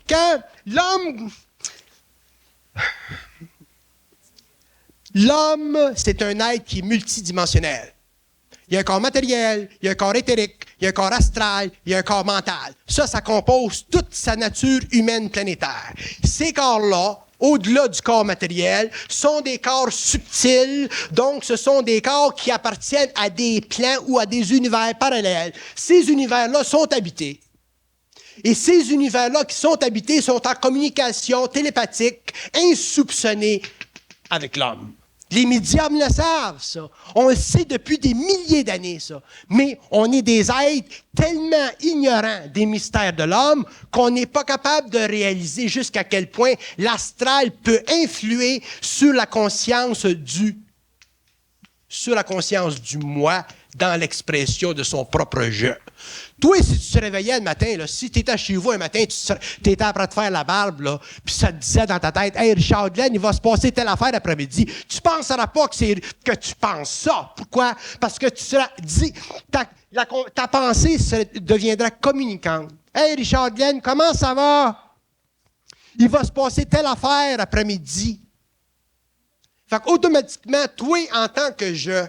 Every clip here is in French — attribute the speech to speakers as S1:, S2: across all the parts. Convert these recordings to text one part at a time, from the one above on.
S1: quand l'homme, c'est un être qui est multidimensionnel. Il y a un corps matériel, il y a un corps éthérique, il y a un corps astral, il y a un corps mental. Ça compose toute sa nature humaine planétaire. Ces corps-là, au-delà du corps matériel, sont des corps subtils, donc ce sont des corps qui appartiennent à des plans ou à des univers parallèles. Ces univers-là sont habités. Et ces univers-là qui sont habités sont en communication télépathique, insoupçonnée avec l'homme. Les médiums le savent, ça. On le sait depuis des milliers d'années, ça. Mais on est des êtres tellement ignorants des mystères de l'homme qu'on n'est pas capable de réaliser jusqu'à quel point l'astral peut influer sur la conscience du moi dans l'expression de son propre jeu. Toi, si tu te réveillais le matin, là, si tu étais chez vous un matin, tu étais après de faire la barbe, là, puis ça te disait dans ta tête, « Hey, Richard Glenn, il va se passer telle affaire l'après-midi. » Tu ne penseras pas que tu penses ça. Pourquoi? Parce que tu seras dit, ta pensée deviendra communicante. « Hey, Richard Glenn, comment ça va? Il va se passer telle affaire après-midi. » Fait qu'automatiquement, toi, en tant que je,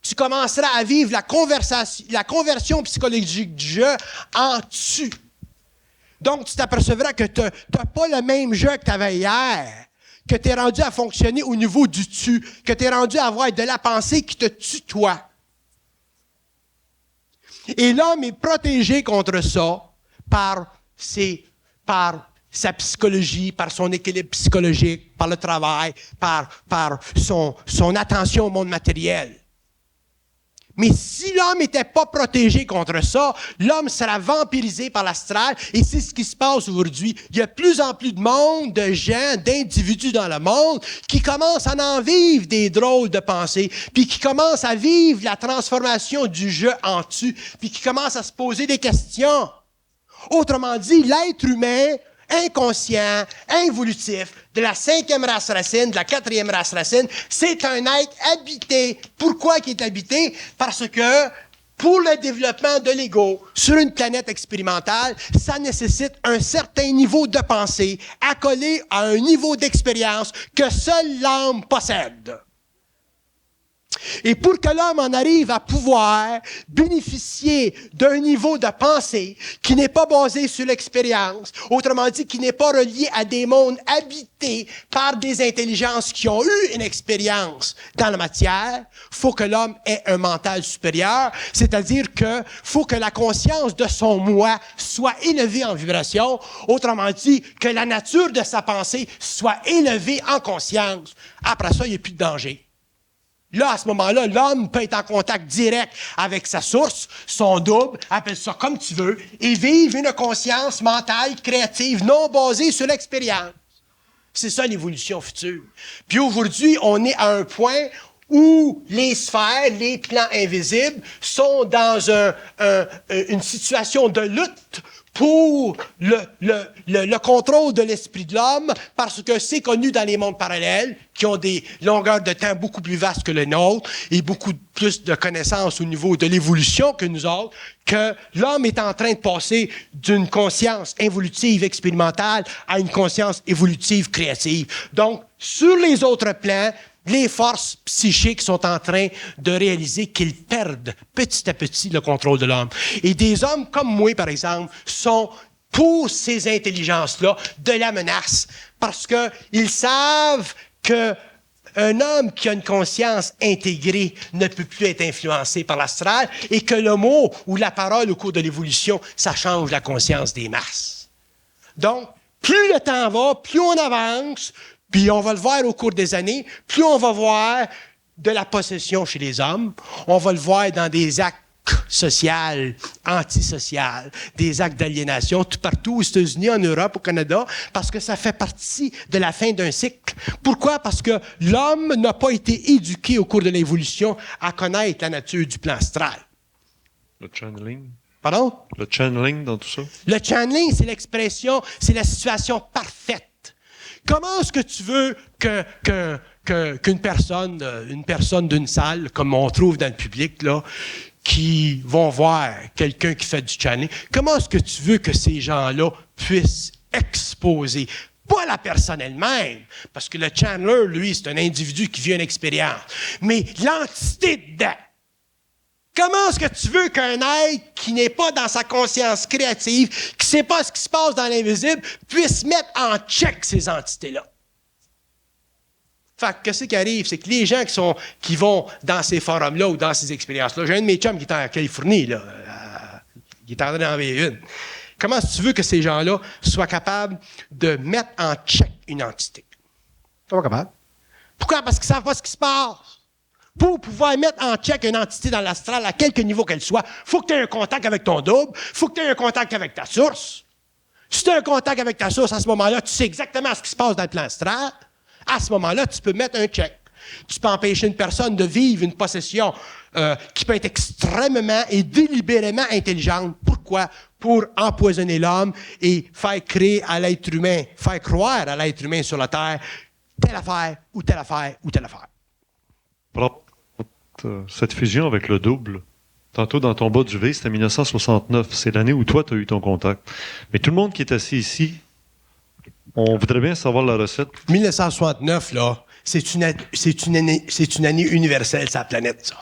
S1: tu commenceras à vivre la conversion psychologique du jeu en tu. Donc, tu t'apercevras que tu n'as pas le même jeu que tu avais hier, que tu es rendu à fonctionner au niveau du tu, que tu es rendu à avoir de la pensée qui te tutoie. Et l'homme est protégé contre ça par sa psychologie, par son équilibre psychologique, par le travail, par son attention au monde matériel. Mais si l'homme n'était pas protégé contre ça, l'homme sera vampirisé par l'astral et c'est ce qui se passe aujourd'hui. Il y a de plus en plus de monde, de gens, d'individus dans le monde qui commencent à en vivre des drôles de pensées, puis qui commencent à vivre la transformation du je en tu, puis qui commencent à se poser des questions. Autrement dit, l'être humain inconscient, involutif, de la 5e race racine, de la 4e race racine, c'est un être habité. Pourquoi il est habité? Parce que pour le développement de l'ego sur une planète expérimentale, ça nécessite un certain niveau de pensée accolé à un niveau d'expérience que seule l'âme possède. Et pour que l'homme en arrive à pouvoir bénéficier d'un niveau de pensée qui n'est pas basé sur l'expérience, autrement dit, qui n'est pas relié à des mondes habités par des intelligences qui ont eu une expérience dans la matière, il faut que l'homme ait un mental supérieur, c'est-à-dire que faut que la conscience de son moi soit élevée en vibration, autrement dit, que la nature de sa pensée soit élevée en conscience. Après ça, il n'y a plus de danger. Là, à ce moment-là, l'homme peut être en contact direct avec sa source, son double, appelle ça comme tu veux, et vivre une conscience mentale, créative, non basée sur l'expérience. C'est ça l'évolution future. Puis aujourd'hui, on est à un point où les sphères, les plans invisibles, sont dans une situation de lutte pour le contrôle de l'esprit de l'homme, parce que c'est connu dans les mondes parallèles, qui ont des longueurs de temps beaucoup plus vastes que les nôtres, et beaucoup plus de connaissances au niveau de l'évolution que nous autres, que l'homme est en train de passer d'une conscience évolutive expérimentale à une conscience évolutive créative. Donc, sur les autres plans, les forces psychiques sont en train de réaliser qu'ils perdent petit à petit le contrôle de l'homme. Et des hommes comme moi, par exemple, sont pour ces intelligences-là de la menace parce qu'ils savent qu'un homme qui a une conscience intégrée ne peut plus être influencé par l'astral et que le mot ou la parole au cours de l'évolution, ça change la conscience des masses. Donc, plus le temps va, plus on avance, puis on va le voir au cours des années, plus on va voir de la possession chez les hommes, on va le voir dans des actes social, antisocial, des actes d'aliénation, tout partout aux États-Unis, en Europe, au Canada, parce que ça fait partie de la fin d'un cycle. Pourquoi? Parce que l'homme n'a pas été éduqué au cours de l'évolution à connaître la nature du plan astral.
S2: Le channeling.
S1: Pardon?
S2: Le channeling dans tout ça.
S1: Le channeling, c'est l'expression, c'est la situation parfaite. Comment est-ce que tu veux qu'une personne d'une salle, comme on trouve dans le public, là, qui vont voir quelqu'un qui fait du channeling, comment est-ce que tu veux que ces gens-là puissent exposer, pas la personne elle-même, parce que le channeler, lui, c'est un individu qui vit une expérience, mais l'entité dedans. Comment est-ce que tu veux qu'un être qui n'est pas dans sa conscience créative, qui ne sait pas ce qui se passe dans l'invisible, puisse mettre en check ces entités-là? Fait que qu'est-ce qui arrive? C'est que les gens qui vont dans ces forums-là ou dans ces expériences-là, j'ai un de mes chums qui est en Californie, là, qui est en train d'en envoyer une. Comment est-ce que tu veux que ces gens-là soient capables de mettre en check une entité? Ils sont pas capables. Pourquoi? Parce qu'ils ne savent pas ce qui se passe. Pour pouvoir mettre en check une entité dans l'astral, à quelque niveau qu'elle soit, il faut que tu aies un contact avec ton double, il faut que tu aies un contact avec ta source. Si tu as un contact avec ta source, à ce moment-là, tu sais exactement ce qui se passe dans le plan astral. À ce moment-là, tu peux mettre un check. Tu peux empêcher une personne de vivre une possession qui peut être extrêmement et délibérément intelligente. Pourquoi? Pour empoisonner l'homme et faire créer à l'être humain, faire croire à l'être humain sur la Terre telle affaire ou telle affaire ou telle affaire.
S2: Cette fusion avec le double, tantôt dans ton bas du V, c'était 1969. C'est l'année où toi, tu as eu ton contact. Mais tout le monde qui est assis ici, on voudrait bien savoir la recette.
S1: 1969, là, c'est une année universelle sur la planète, ça.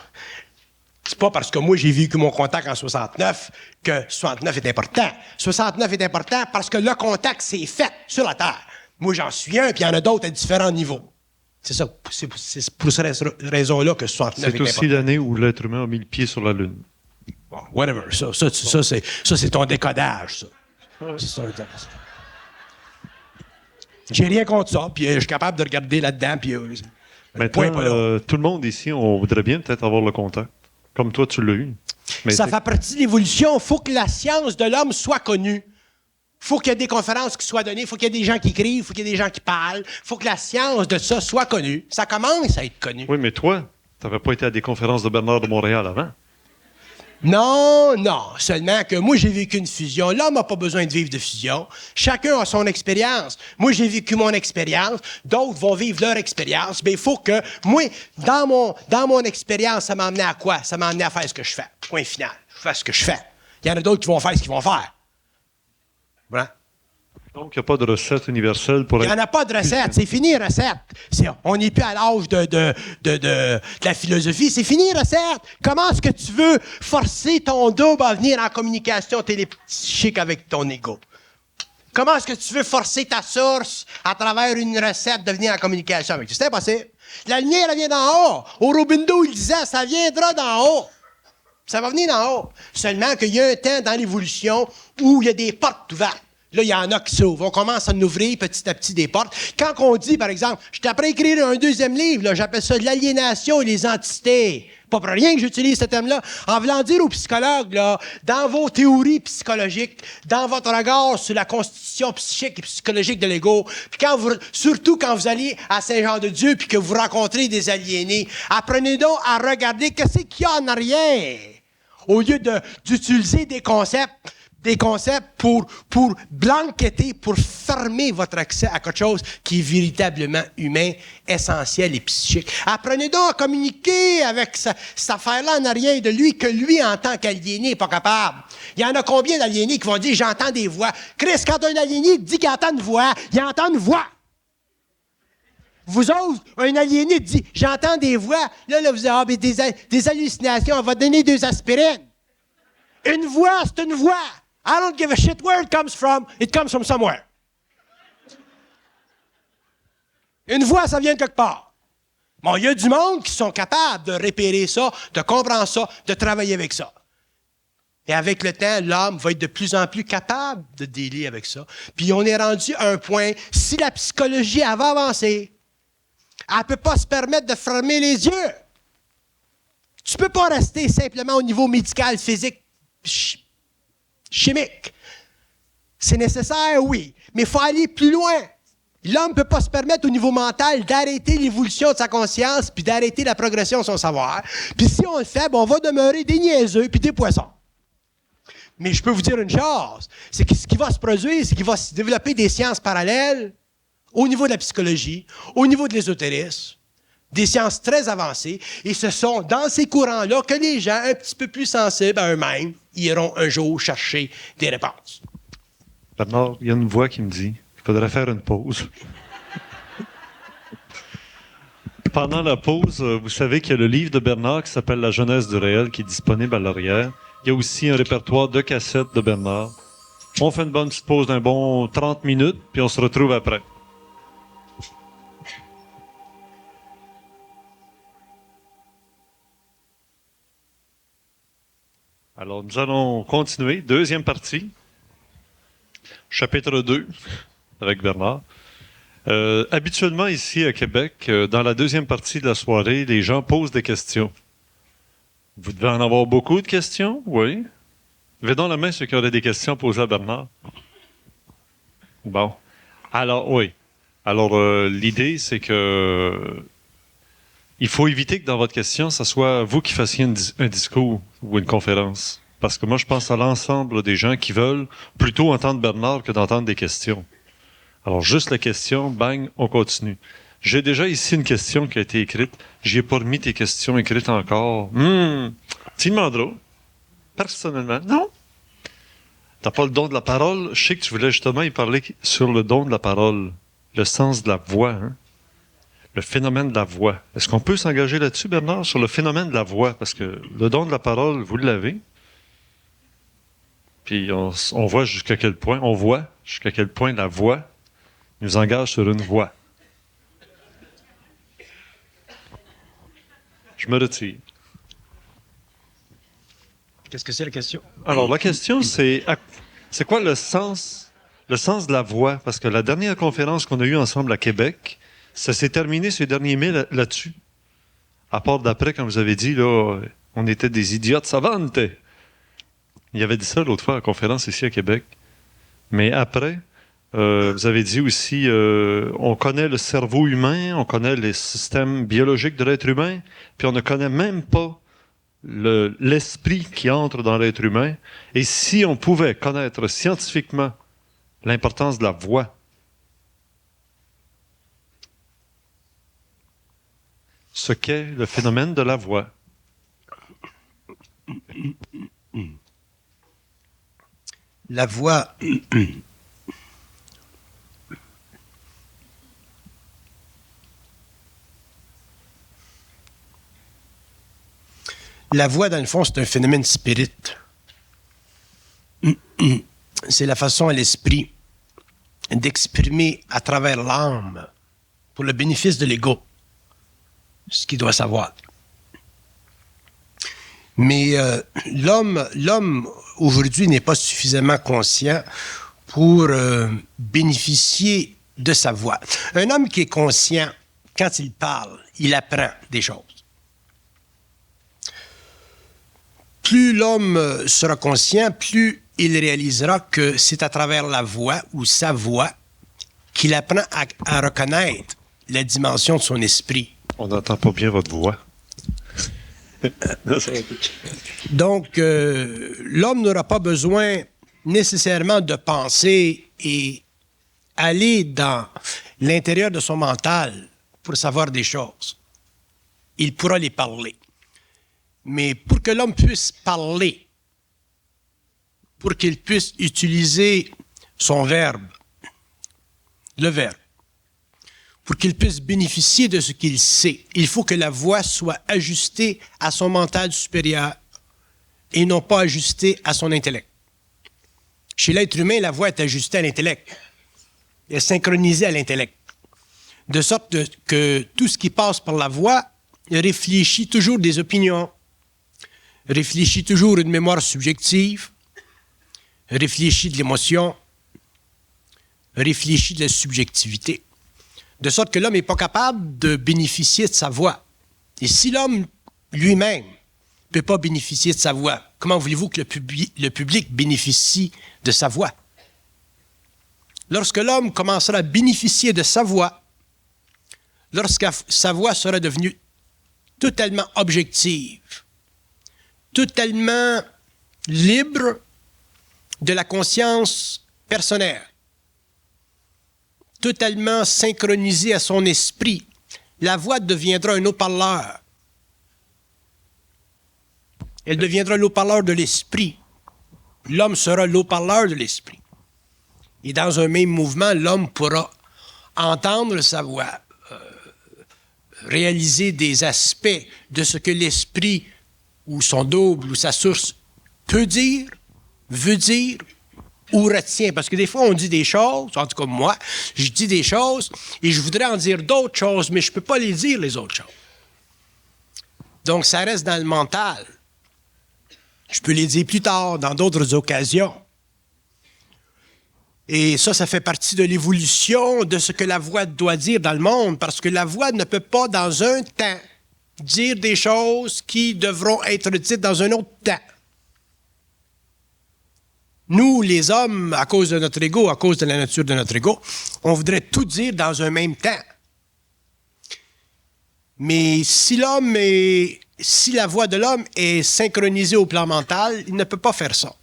S1: C'est pas parce que moi, j'ai vécu mon contact en 69 que 69 est important. 69 est important parce que le contact s'est fait sur la Terre. Moi, j'en suis un, puis il y en a d'autres à différents niveaux. C'est ça. C'est pour cette raison-là que 69 est important.
S2: C'est aussi l'année où l'être humain a mis le pied sur la Lune.
S1: Bon, whatever. Ça, c'est ton décodage, ça. C'est ça. J'ai rien contre ça, puis je suis capable de regarder là-dedans, puis...
S2: Maintenant, tout le monde ici, on voudrait bien peut-être avoir le contact. Comme toi, tu l'as eu. Mais
S1: ça fait partie de l'évolution. Il faut que la science de l'homme soit connue. Il faut qu'il y ait des conférences qui soient données, il faut qu'il y ait des gens qui écrivent, il faut qu'il y ait des gens qui parlent, il faut que la science de ça soit connue. Ça commence à être connu.
S2: Oui, mais toi, tu n'avais pas été à des conférences de Bernard de Montréal avant.
S1: Non. Seulement que moi, j'ai vécu une fusion. L'homme n'a pas besoin de vivre de fusion. Chacun a son expérience. Moi, j'ai vécu mon expérience. D'autres vont vivre leur expérience. Mais il faut que, moi, dans mon expérience, ça m'a amené à quoi? Ça m'a amené à faire ce que je fais. Point final. Je fais ce que je fais. Il y en a d'autres qui vont faire ce qu'ils vont faire. Voilà.
S2: Donc, il n'y a pas de recette universelle pour...
S1: Il n'y en a pas de recette. C'est fini, recette. On n'est plus à l'âge de la philosophie. C'est fini, recette. Comment est-ce que tu veux forcer ton double à venir en communication télépsychique avec ton ego? Comment est-ce que tu veux forcer ta source à travers une recette de venir en communication avec toi? C'est impossible. La lumière, elle vient d'en haut. Aurobindo, il disait, ça viendra d'en haut. Ça va venir d'en haut. Seulement qu'il y a un temps dans l'évolution où il y a des portes ouvertes. Là, il y en a qui s'ouvrent. On commence à nous ouvrir petit à petit des portes. Quand on dit, par exemple, je t'apprends à écrire un deuxième livre, là, j'appelle ça l'aliénation et les entités. Pas pour rien que j'utilise ce thème-là. En voulant dire aux psychologues, là, dans vos théories psychologiques, dans votre regard sur la constitution psychique et psychologique de l'ego, puis surtout quand vous allez à Saint-Jean-de-Dieu puis que vous rencontrez des aliénés, apprenez donc à regarder qu'est-ce qu'il y a en arrière. Au lieu d'utiliser des concepts pour blanqueter, pour fermer votre accès à quelque chose qui est véritablement humain, essentiel et psychique. Apprenez donc à communiquer avec cette affaire-là en arrière de lui, que lui, en tant qu'aliéné, n'est pas capable. Il y en a combien d'aliénés qui vont dire « j'entends des voix ». Chris, quand un aliéné dit qu'il entend une voix, il entend une voix. Vous autres, un aliéné dit « j'entends des voix ». Là, vous avez des hallucinations, on va donner 2 aspirines. Une voix, c'est une voix. I don't give a shit where it comes from somewhere. Une voix, ça vient de quelque part. Bon, il y a du monde qui sont capables de repérer ça, de comprendre ça, de travailler avec ça. Et avec le temps, l'homme va être de plus en plus capable de dealer avec ça. Puis on est rendu à un point, si la psychologie elle va avancer, elle ne peut pas se permettre de fermer les yeux. Tu ne peux pas rester simplement au niveau médical, physique, chimique. C'est nécessaire, oui, mais il faut aller plus loin. L'homme ne peut pas se permettre au niveau mental d'arrêter l'évolution de sa conscience puis d'arrêter la progression de son savoir. Puis si on le fait, on va demeurer des niaiseux puis des poissons. Mais je peux vous dire une chose, c'est que ce qui va se produire, c'est qu'il va se développer des sciences parallèles au niveau de la psychologie, au niveau de l'ésotérisme, des sciences très avancées, et ce sont dans ces courants-là que les gens un petit peu plus sensibles à eux-mêmes iront un jour chercher des réponses.
S2: Bernard, il y a une voix qui me dit qu'il faudrait faire une pause. Pendant la pause, vous savez qu'il y a le livre de Bernard qui s'appelle La jeunesse du réel qui est disponible à l'arrière. Il y a aussi un répertoire de cassettes de Bernard. On fait une bonne petite pause d'un bon 30 minutes, puis on se retrouve après. Alors, nous allons continuer. Deuxième partie. Chapitre 2, avec Bernard. Habituellement, ici à Québec, dans la deuxième partie de la soirée, les gens posent des questions. Vous devez en avoir beaucoup de questions, oui? Levez donc la main ceux qui auraient des questions posées à Bernard. Bon. Alors, oui. Alors, l'idée, c'est que il faut éviter que dans votre question, ce soit vous qui fassiez un discours ou une conférence. Parce que moi, je pense à l'ensemble des gens qui veulent plutôt entendre Bernard que d'entendre des questions. Alors, juste la question, bang, on continue. J'ai déjà ici une question qui a été écrite. J'y ai pas remis tes questions écrites encore. Tu demanderas. Personnellement, non. T'as pas le don de la parole. Je sais que tu voulais justement y parler sur le don de la parole. Le sens de la voix, hein? Le phénomène de la voix. Est-ce qu'on peut s'engager là-dessus, Bernard, sur le phénomène de la voix? Parce que le don de la parole, vous l'avez. Puis on voit jusqu'à quel point la voix nous engage sur une voie. Je me retire.
S1: Qu'est-ce que c'est la question?
S2: Alors, la question, c'est quoi le sens de la voix? Parce que la dernière conférence qu'on a eue ensemble à Québec, ça s'est terminé ces derniers mai là-dessus. À part d'après, quand vous avez dit, là, on était des idiotes savantes. Il avait dit ça l'autre fois à la conférence ici à Québec. Mais après, vous avez dit aussi, on connaît le cerveau humain, on connaît les systèmes biologiques de l'être humain, puis on ne connaît même pas l'esprit qui entre dans l'être humain. Et si on pouvait connaître scientifiquement l'importance de la voix, ce qu'est le phénomène de la voix.
S1: La voix. La voix, dans le fond, c'est un phénomène spirit. C'est la façon à l'esprit d'exprimer à travers l'âme, pour le bénéfice de l'ego, ce qu'il doit savoir. Mais l'homme aujourd'hui n'est pas suffisamment conscient pour bénéficier de sa voix. Un homme qui est conscient, quand il parle, il apprend des choses. Plus l'homme sera conscient, plus il réalisera que c'est à travers la voix ou sa voix qu'il apprend à reconnaître la dimension de son esprit.
S2: On n'entend pas bien votre voix.
S1: Donc, l'homme n'aura pas besoin nécessairement de penser et aller dans l'intérieur de son mental pour savoir des choses. Il pourra les parler. Mais pour que l'homme puisse parler, pour qu'il puisse utiliser son verbe, le verbe, pour qu'il puisse bénéficier de ce qu'il sait, il faut que la voix soit ajustée à son mental supérieur et non pas ajustée à son intellect. Chez l'être humain, la voix est ajustée à l'intellect. Elle est synchronisée à l'intellect. De sorte que tout ce qui passe par la voix réfléchit toujours des opinions, réfléchit toujours une mémoire subjective, réfléchit de l'émotion, réfléchit de la subjectivité. De sorte que l'homme n'est pas capable de bénéficier de sa voix. Et si l'homme lui-même ne peut pas bénéficier de sa voix, comment voulez-vous que le public bénéficie de sa voix? Lorsque l'homme commencera à bénéficier de sa voix, lorsque sa voix sera devenue totalement objective, totalement libre de la conscience personnelle, totalement synchronisée à son esprit, la voix deviendra un haut-parleur. Elle deviendra l'haut-parleur de l'esprit. L'homme sera l'haut-parleur de l'esprit. Et dans un même mouvement, l'homme pourra entendre sa voix, réaliser des aspects de ce que l'esprit ou son double ou sa source peut dire, veut dire ou retient. Parce que des fois, on dit des choses, en tout cas moi, je dis des choses et je voudrais en dire d'autres choses, mais je ne peux pas les dire, les autres choses. Donc, ça reste dans le mental. Je peux les dire plus tard, dans d'autres occasions. Et ça fait partie de l'évolution de ce que la voix doit dire dans le monde, parce que la voix ne peut pas, dans un temps, dire des choses qui devront être dites dans un autre temps. Nous, les hommes, à cause de notre ego, à cause de la nature de notre ego, on voudrait tout dire dans un même temps. Mais si la voix de l'homme est synchronisée au plan mental, il ne peut pas faire ça.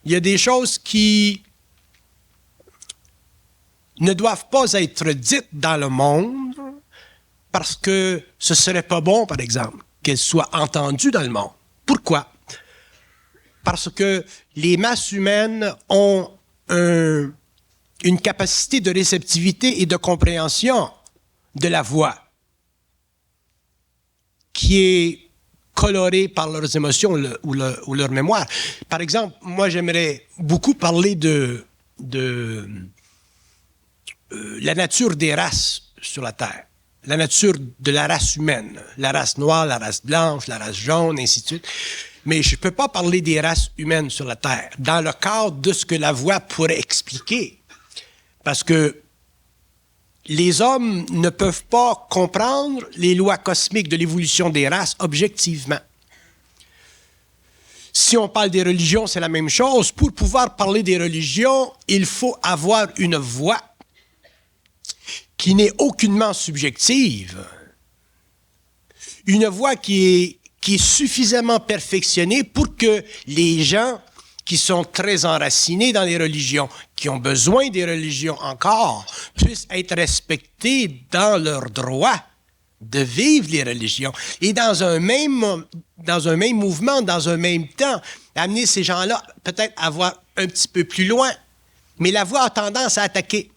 S1: Il y a des choses qui ne doivent pas être dites dans le monde parce que ce ne serait pas bon, par exemple, qu'elles soient entendues dans le monde. Pourquoi? Parce que les masses humaines ont une capacité de réceptivité et de compréhension de la voix qui est colorée par leurs émotions ou leur mémoire. Par exemple, moi, j'aimerais beaucoup parler de la nature des races sur la Terre, la nature de la race humaine, la race noire, la race blanche, la race jaune, ainsi de suite. Mais je ne peux pas parler des races humaines sur la Terre dans le cadre de ce que la voix pourrait expliquer. Parce que les hommes ne peuvent pas comprendre les lois cosmiques de l'évolution des races objectivement. Si on parle des religions, c'est la même chose. Pour pouvoir parler des religions, il faut avoir une voix qui n'est aucunement subjective. Une voix qui est suffisamment perfectionnée pour que les gens qui sont très enracinés dans les religions, qui ont besoin des religions encore, puissent être respectés dans leur droit de vivre les religions. Et dans un même mouvement, dans un même temps, amener ces gens-là peut-être à voir un petit peu plus loin. Mais la voix a tendance à attaquer.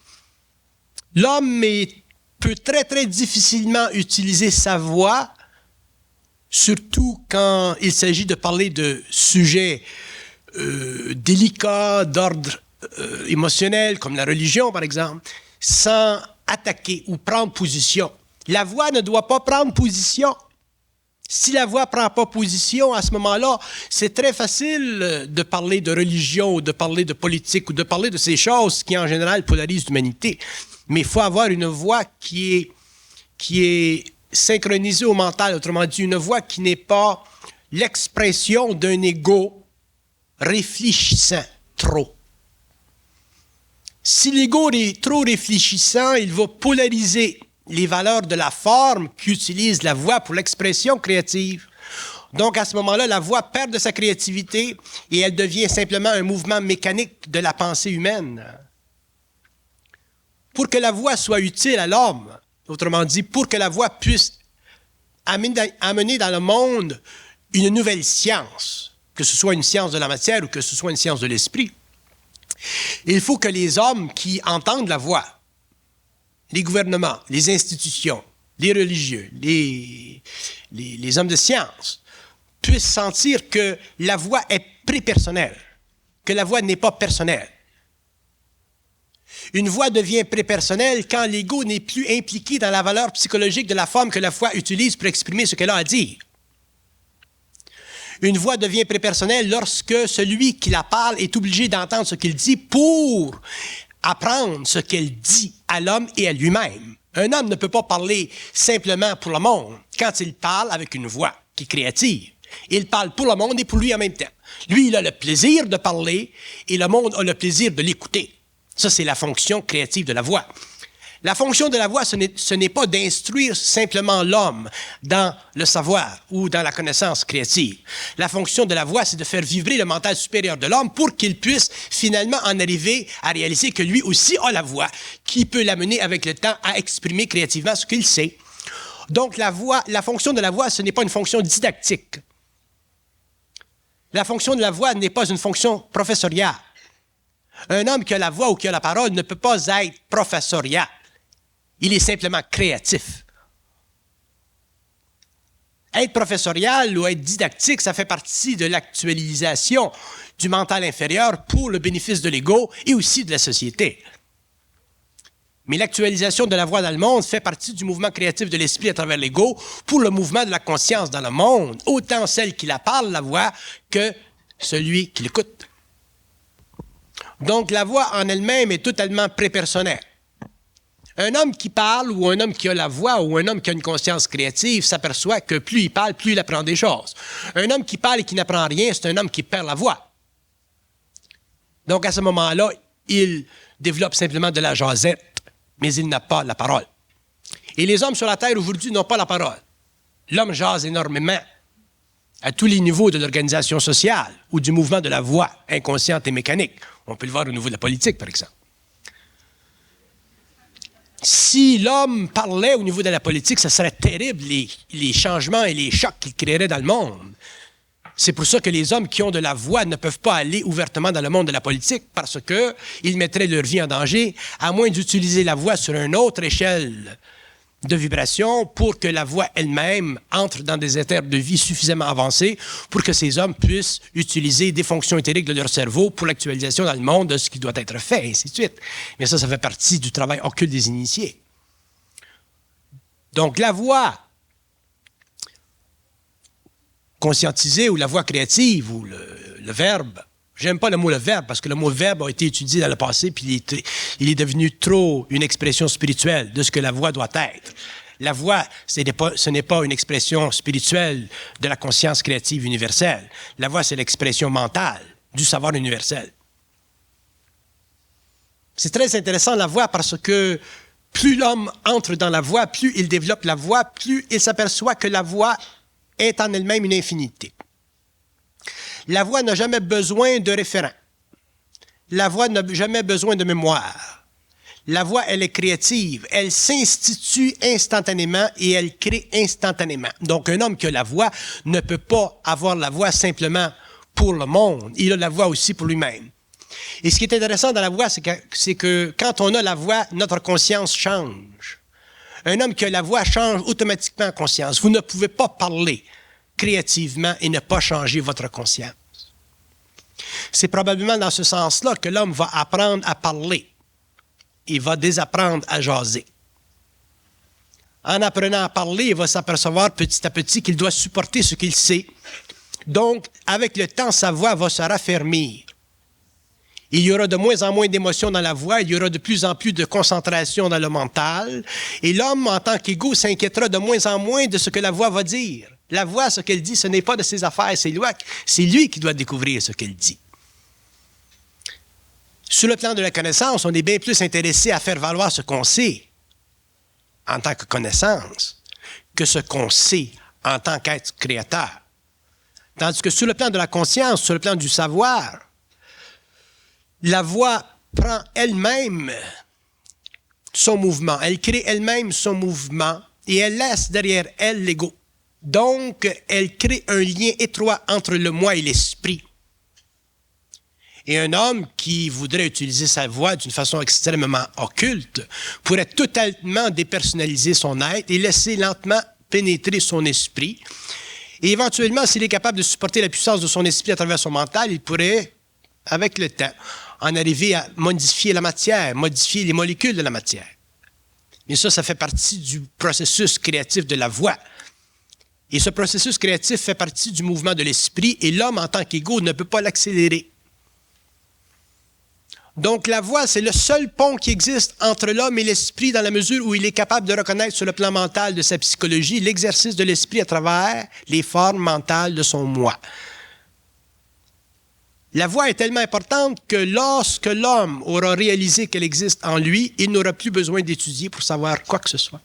S1: L'homme peut très, très difficilement utiliser sa voix, surtout quand il s'agit de parler de sujets délicats, d'ordre émotionnel, comme la religion, par exemple, sans attaquer ou prendre position. La voix ne doit pas prendre position. Si la voix ne prend pas position, à ce moment-là, c'est très facile de parler de religion, ou de parler de politique, ou de parler de ces choses qui, en général, polarisent l'humanité. Mais il faut avoir une voix qui est synchronisée au mental, autrement dit, une voix qui n'est pas l'expression d'un ego réfléchissant trop. Si l'ego est trop réfléchissant, il va polariser les valeurs de la forme qu'utilise la voix pour l'expression créative. Donc, à ce moment-là, la voix perd de sa créativité et elle devient simplement un mouvement mécanique de la pensée humaine. Pour que la voix soit utile à l'homme, autrement dit, pour que la voix puisse amener dans le monde une nouvelle science, que ce soit une science de la matière ou que ce soit une science de l'esprit, il faut que les hommes qui entendent la voix, les gouvernements, les institutions, les religieux, les hommes de science, puissent sentir que la voix est prépersonnelle, que la voix n'est pas personnelle. Une voix devient prépersonnelle quand l'ego n'est plus impliqué dans la valeur psychologique de la forme que la voix utilise pour exprimer ce qu'elle a à dire. Une voix devient prépersonnelle lorsque celui qui la parle est obligé d'entendre ce qu'il dit pour apprendre ce qu'elle dit à l'homme et à lui-même. Un homme ne peut pas parler simplement pour le monde quand il parle avec une voix qui est créative. Il parle pour le monde et pour lui en même temps. Lui, il a le plaisir de parler et le monde a le plaisir de l'écouter. Ça, c'est la fonction créative de la voix. La fonction de la voix, ce n'est pas d'instruire simplement l'homme dans le savoir ou dans la connaissance créative. La fonction de la voix, c'est de faire vibrer le mental supérieur de l'homme pour qu'il puisse finalement en arriver à réaliser que lui aussi a la voix qui peut l'amener avec le temps à exprimer créativement ce qu'il sait. Donc, la fonction de la voix, ce n'est pas une fonction didactique. La fonction de la voix n'est pas une fonction professoriale. Un homme qui a la voix ou qui a la parole ne peut pas être professorial. Il est simplement créatif. Être professorial ou être didactique, ça fait partie de l'actualisation du mental inférieur pour le bénéfice de l'ego et aussi de la société. Mais l'actualisation de la voix dans le monde fait partie du mouvement créatif de l'esprit à travers l'ego pour le mouvement de la conscience dans le monde, autant celle qui la parle, la voix, que celui qui l'écoute. Donc la voix en elle-même est totalement prépersonnelle. Un homme qui parle ou un homme qui a la voix ou un homme qui a une conscience créative s'aperçoit que plus il parle, plus il apprend des choses. Un homme qui parle et qui n'apprend rien, c'est un homme qui perd la voix. Donc à ce moment-là, il développe simplement de la jasette, mais il n'a pas la parole. Et les hommes sur la Terre aujourd'hui n'ont pas la parole. L'homme jase énormément à tous les niveaux de l'organisation sociale ou du mouvement de la voix inconsciente et mécanique. On peut le voir au niveau de la politique, par exemple. Si l'homme parlait au niveau de la politique, ce serait terrible, les changements et les chocs qu'il créerait dans le monde. C'est pour ça que les hommes qui ont de la voix ne peuvent pas aller ouvertement dans le monde de la politique parce qu'ils mettraient leur vie en danger, à moins d'utiliser la voix sur une autre échelle de vibration pour que la voix elle-même entre dans des éthers de vie suffisamment avancés pour que ces hommes puissent utiliser des fonctions éthériques de leur cerveau pour l'actualisation dans le monde de ce qui doit être fait, et ainsi de suite. Mais ça fait partie du travail occulte des initiés. Donc la voix conscientisée ou la voix créative ou le verbe, j'aime pas le mot le verbe parce que le mot verbe a été utilisé dans le passé puis il est devenu trop une expression spirituelle de ce que la voix doit être. La voix, ce n'est pas une expression spirituelle de la conscience créative universelle. La voix, c'est l'expression mentale du savoir universel. C'est très intéressant la voix parce que plus l'homme entre dans la voix, plus il développe la voix, plus il s'aperçoit que la voix est en elle-même une infinité. La voix n'a jamais besoin de référent. La voix n'a jamais besoin de mémoire. La voix, elle est créative. Elle s'institue instantanément et elle crée instantanément. Donc, un homme qui a la voix ne peut pas avoir la voix simplement pour le monde. Il a la voix aussi pour lui-même. Et ce qui est intéressant dans la voix, c'est que quand on a la voix, notre conscience change. Un homme qui a la voix change automatiquement en conscience. Vous ne pouvez pas parler créativement et ne pas changer votre conscience. C'est probablement dans ce sens-là que l'homme va apprendre à parler et va désapprendre à jaser. En apprenant à parler, il va s'apercevoir petit à petit qu'il doit supporter ce qu'il sait. Donc, avec le temps, sa voix va se raffermir. Il y aura de moins en moins d'émotions dans la voix, il y aura de plus en plus de concentration dans le mental, et l'homme, en tant qu'égo, s'inquiétera de moins en moins de ce que la voix va dire. La voix, ce qu'elle dit, ce n'est pas de ses affaires, c'est lui qui doit découvrir ce qu'elle dit. Sur le plan de la connaissance, on est bien plus intéressé à faire valoir ce qu'on sait en tant que connaissance que ce qu'on sait en tant qu'être créateur. Tandis que sur le plan de la conscience, sur le plan du savoir, la voix prend elle-même son mouvement. Elle crée elle-même son mouvement et elle laisse derrière elle l'ego. Donc, elle crée un lien étroit entre le moi et l'esprit. Et un homme qui voudrait utiliser sa voix d'une façon extrêmement occulte pourrait totalement dépersonnaliser son être et laisser lentement pénétrer son esprit. Et éventuellement, s'il est capable de supporter la puissance de son esprit à travers son mental, il pourrait, avec le temps, en arriver à modifier la matière, modifier les molécules de la matière. Mais ça fait partie du processus créatif de la voix. Et ce processus créatif fait partie du mouvement de l'esprit et l'homme, en tant qu'égo, ne peut pas l'accélérer. Donc la voix, c'est le seul pont qui existe entre l'homme et l'esprit dans la mesure où il est capable de reconnaître sur le plan mental de sa psychologie l'exercice de l'esprit à travers les formes mentales de son moi. La voix est tellement importante que lorsque l'homme aura réalisé qu'elle existe en lui, il n'aura plus besoin d'étudier pour savoir quoi que ce soit.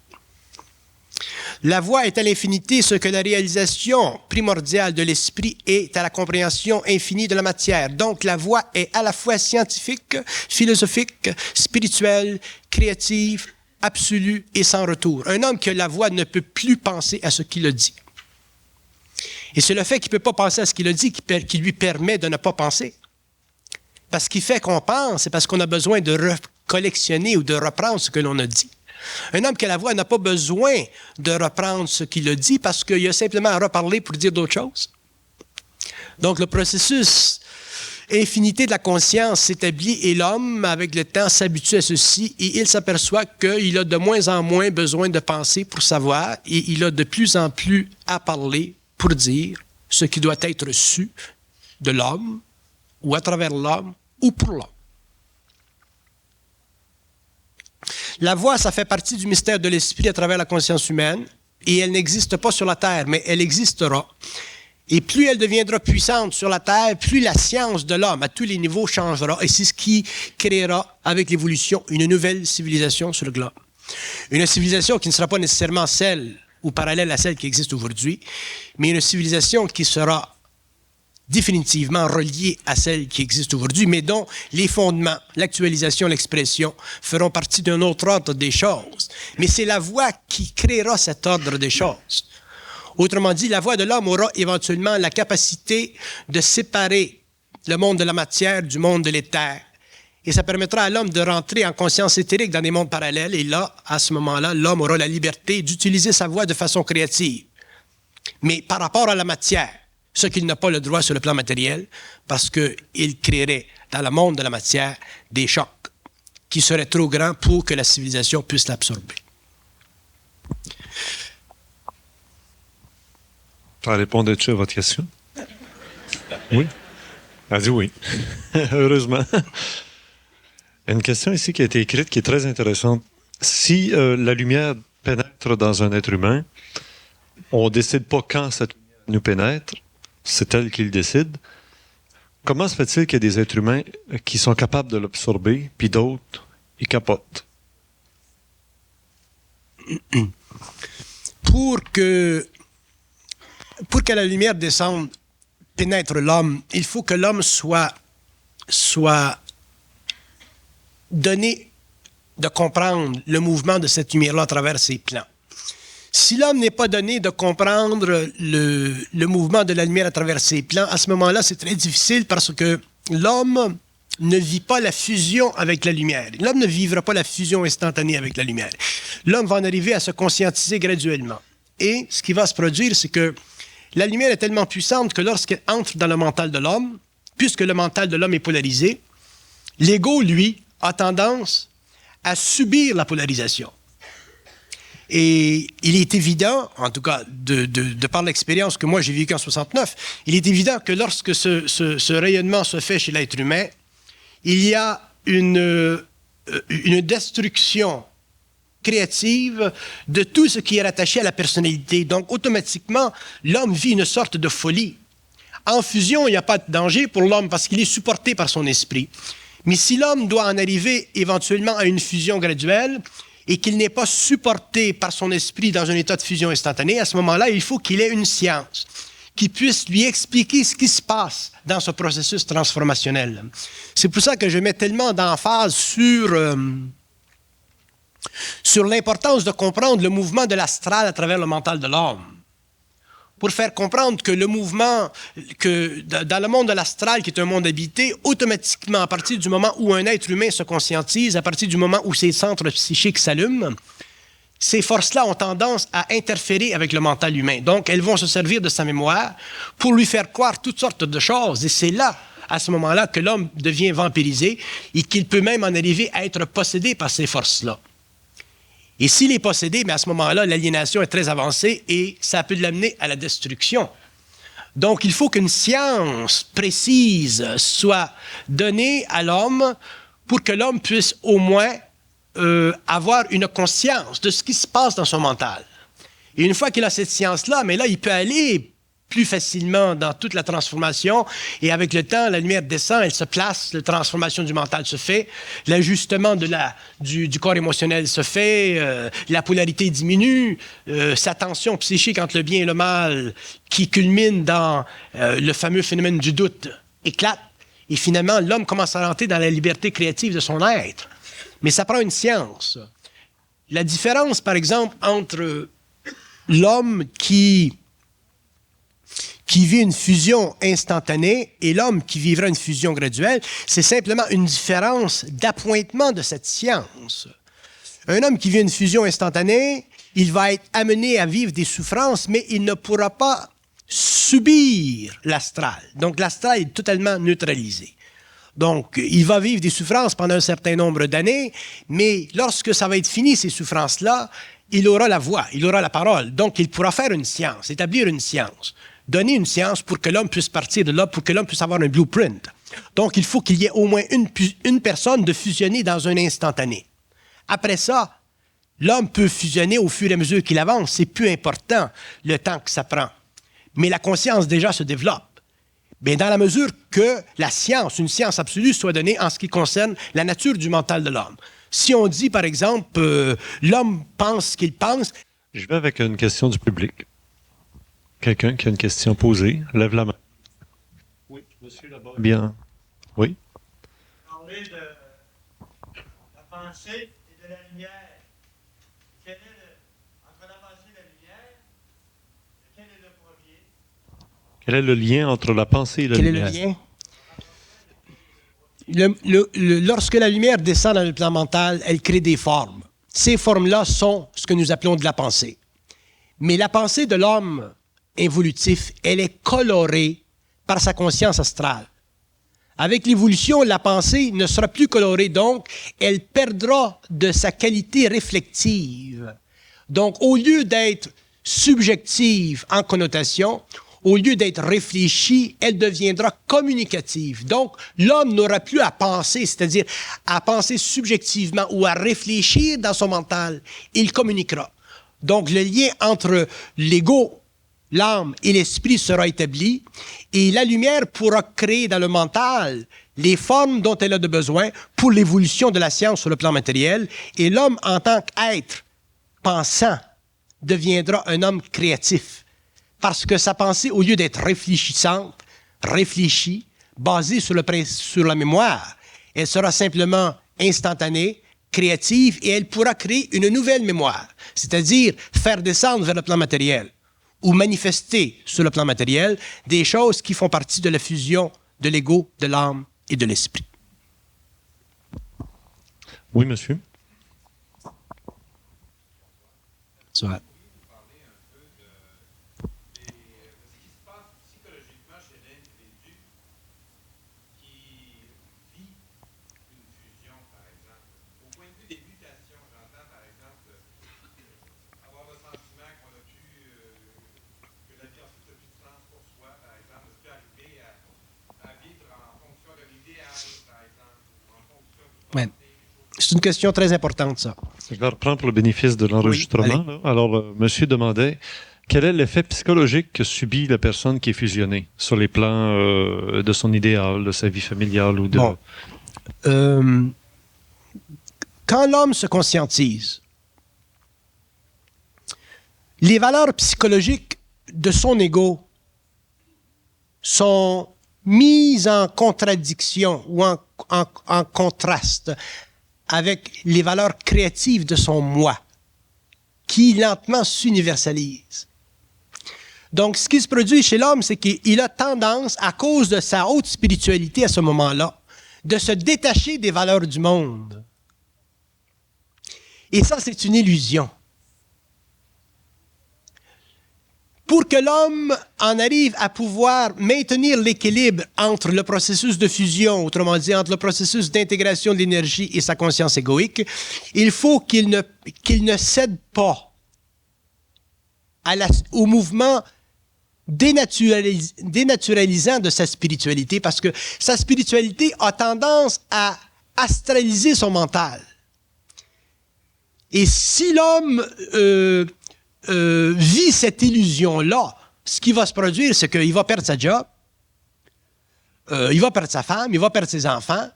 S1: La voix est à l'infinité ce que la réalisation primordiale de l'esprit est à la compréhension infinie de la matière. Donc la voix est à la fois scientifique, philosophique, spirituelle, créative, absolu et sans retour. Un homme que la voix ne peut plus penser à ce qu'il a dit. Et c'est le fait qu'il ne peut pas penser à ce qu'il a dit qui lui permet de ne pas penser. Parce qu'il fait qu'on pense, c'est parce qu'on a besoin de recollectionner ou de reprendre ce que l'on a dit. Un homme qui a la voix n'a pas besoin de reprendre ce qu'il a dit parce qu'il a simplement à reparler pour dire d'autres choses. Donc, le processus infinité de la conscience s'établit et l'homme, avec le temps, s'habitue à ceci et il s'aperçoit qu'il a de moins en moins besoin de penser pour savoir et il a de plus en plus à parler pour dire ce qui doit être su de l'homme ou à travers l'homme ou pour l'homme. La voix, ça fait partie du mystère de l'esprit à travers la conscience humaine et elle n'existe pas sur la Terre, mais elle existera. Et plus elle deviendra puissante sur la Terre, plus la science de l'homme à tous les niveaux changera. Et c'est ce qui créera, avec l'évolution, une nouvelle civilisation sur le globe. Une civilisation qui ne sera pas nécessairement celle ou parallèle à celle qui existe aujourd'hui, mais une civilisation qui sera définitivement reliée à celle qui existe aujourd'hui, mais dont les fondements, l'actualisation, l'expression feront partie d'un autre ordre des choses. Mais c'est la voix qui créera cet ordre des choses. Autrement dit, la voix de l'homme aura éventuellement la capacité de séparer le monde de la matière du monde de l'éther. Et ça permettra à l'homme de rentrer en conscience éthérique dans des mondes parallèles. Et là, à ce moment-là, l'homme aura la liberté d'utiliser sa voix de façon créative. Mais par rapport à la matière, ce qu'il n'a pas le droit sur le plan matériel, parce qu'il créerait dans le monde de la matière des chocs qui seraient trop grands pour que la civilisation puisse l'absorber.
S2: Ça répondait-tu à votre question? Oui. Elle a dit oui. Heureusement. Une question ici qui a été écrite qui est très intéressante. Si la lumière pénètre dans un être humain, on ne décide pas quand cette lumière nous pénètre, c'est elle qui le décide. Comment se fait-il qu'il y a des êtres humains qui sont capables de l'absorber, puis d'autres, ils capotent?
S1: Pour que la lumière descende, pénètre l'homme, il faut que l'homme soit donné de comprendre le mouvement de cette lumière-là à travers ses plans. Si l'homme n'est pas donné de comprendre le mouvement de la lumière à travers ses plans, à ce moment-là, c'est très difficile parce que l'homme ne vit pas la fusion avec la lumière. L'homme ne vivra pas la fusion instantanée avec la lumière. L'homme va en arriver à se conscientiser graduellement. Et ce qui va se produire, c'est que la lumière est tellement puissante que lorsqu'elle entre dans le mental de l'homme, puisque le mental de l'homme est polarisé, l'ego, lui, a tendance à subir la polarisation. Et il est évident, en tout cas de par l'expérience que moi j'ai vécue en 69, il est évident que lorsque ce rayonnement se fait chez l'être humain, il y a une destruction créative de tout ce qui est rattaché à la personnalité. Donc, automatiquement, l'homme vit une sorte de folie. En fusion, il n'y a pas de danger pour l'homme parce qu'il est supporté par son esprit. Mais si l'homme doit en arriver éventuellement à une fusion graduelle et qu'il n'est pas supporté par son esprit dans un état de fusion instantanée, à ce moment-là, il faut qu'il ait une science qui puisse lui expliquer ce qui se passe dans ce processus transformationnel. C'est pour ça que je mets tellement d'emphase sur l'importance de comprendre le mouvement de l'astral à travers le mental de l'homme. Pour faire comprendre que le mouvement, que dans le monde de l'astral, qui est un monde habité, automatiquement, à partir du moment où un être humain se conscientise, à partir du moment où ses centres psychiques s'allument, ces forces-là ont tendance à interférer avec le mental humain. Donc, elles vont se servir de sa mémoire pour lui faire croire toutes sortes de choses. Et c'est là, à ce moment-là, que l'homme devient vampirisé et qu'il peut même en arriver à être possédé par ces forces-là. Et s'il est possédé, mais à ce moment-là, l'aliénation est très avancée et ça peut l'amener à la destruction. Donc, il faut qu'une science précise soit donnée à l'homme pour que l'homme puisse au moins avoir une conscience de ce qui se passe dans son mental. Et une fois qu'il a cette science-là, mais là, il peut aller plus facilement dans toute la transformation. Et avec le temps, la lumière descend, elle se place, la transformation du mental se fait, l'ajustement du corps émotionnel se fait, la polarité diminue, sa tension psychique entre le bien et le mal, qui culmine dans le fameux phénomène du doute, éclate. Et finalement, l'homme commence à rentrer dans la liberté créative de son être. Mais ça prend une science. la différence, par exemple, entre l'homme qui vit une fusion instantanée et l'homme qui vivra une fusion graduelle, c'est simplement une différence d'appointement de cette science. Un homme qui vit une fusion instantanée, il va être amené à vivre des souffrances, mais il ne pourra pas subir l'astral. Donc, l'astral est totalement neutralisé. Donc, il va vivre des souffrances pendant un certain nombre d'années, mais lorsque ça va être fini, ces souffrances-là, il aura la voix, il aura la parole. Donc, il pourra faire une science, établir une science, donner une science pour que l'homme puisse partir de là, pour que l'homme puisse avoir un blueprint. Donc, il faut qu'il y ait au moins une personne de fusionner dans un instantané. Après ça, l'homme peut fusionner au fur et à mesure qu'il avance. C'est plus important le temps que ça prend. Mais la conscience déjà se développe. Bien, dans la mesure que la science, une science absolue, soit donnée en ce qui concerne la nature du mental de l'homme. Si on dit, par exemple, l'homme pense ce qu'il pense...
S2: Je vais avec une question du public. Quelqu'un qui a une question posée, lève la main. Oui, monsieur là-bas. Bien. Oui.
S1: Parler de la pensée et de la lumière. Quel est entre la pensée et la lumière, quel est le premier?
S2: Quel est le lien entre la pensée et la lumière?
S1: Quel est le lien? Lorsque la lumière descend dans le plan mental, elle crée des formes. Ces formes-là sont ce que nous appelons de la pensée. Mais la pensée de l'homme involutif, elle est colorée par sa conscience astrale. Avec l'évolution, la pensée ne sera plus colorée, donc elle perdra de sa qualité réflective. Donc, au lieu d'être subjective en connotation, au lieu d'être réfléchie, elle deviendra communicative. Donc, l'homme n'aura plus à penser, c'est-à-dire à penser subjectivement ou à réfléchir dans son mental. Il communiquera. Donc, le lien entre l'ego, l'âme et l'esprit sera établi et la lumière pourra créer dans le mental les formes dont elle a de besoin pour l'évolution de la science sur le plan matériel. Et l'homme, en tant qu'être pensant, deviendra un homme créatif. Parce que sa pensée, au lieu d'être réfléchissante, réfléchie, basée sur la mémoire, elle sera simplement instantanée, créative, et elle pourra créer une nouvelle mémoire, c'est-à-dire faire descendre vers le plan matériel ou manifester sur le plan matériel des choses qui font partie de la fusion de l'ego, de l'âme et de l'esprit.
S2: Oui, monsieur.
S1: Soit. Ouais. C'est une question très importante, ça.
S2: Je vais reprendre pour le bénéfice de l'enregistrement.
S1: Oui,
S2: alors, monsieur demandait, quel est l'effet psychologique que subit la personne qui est fusionnée sur les plans de son idéal, de sa vie familiale ou de...
S1: Bon. Quand l'homme se conscientise, les valeurs psychologiques de son ego sont mises en contradiction ou en contraste avec les valeurs créatives de son moi, qui lentement s'universalise. Donc, ce qui se produit chez l'homme, c'est qu'il a tendance, à cause de sa haute spiritualité à ce moment-là, de se détacher des valeurs du monde. Et ça, c'est une illusion. Pour que l'homme en arrive à pouvoir maintenir l'équilibre entre le processus de fusion, autrement dit, entre le processus d'intégration de l'énergie et sa conscience égoïque, il faut qu'il ne cède pas au mouvement dénaturalisant de sa spiritualité, parce que sa spiritualité a tendance à astraliser son mental. Et si l'homme vit cette illusion-là, ce qui va se produire, c'est qu'il va perdre sa job, il va perdre sa femme, il va perdre ses enfants.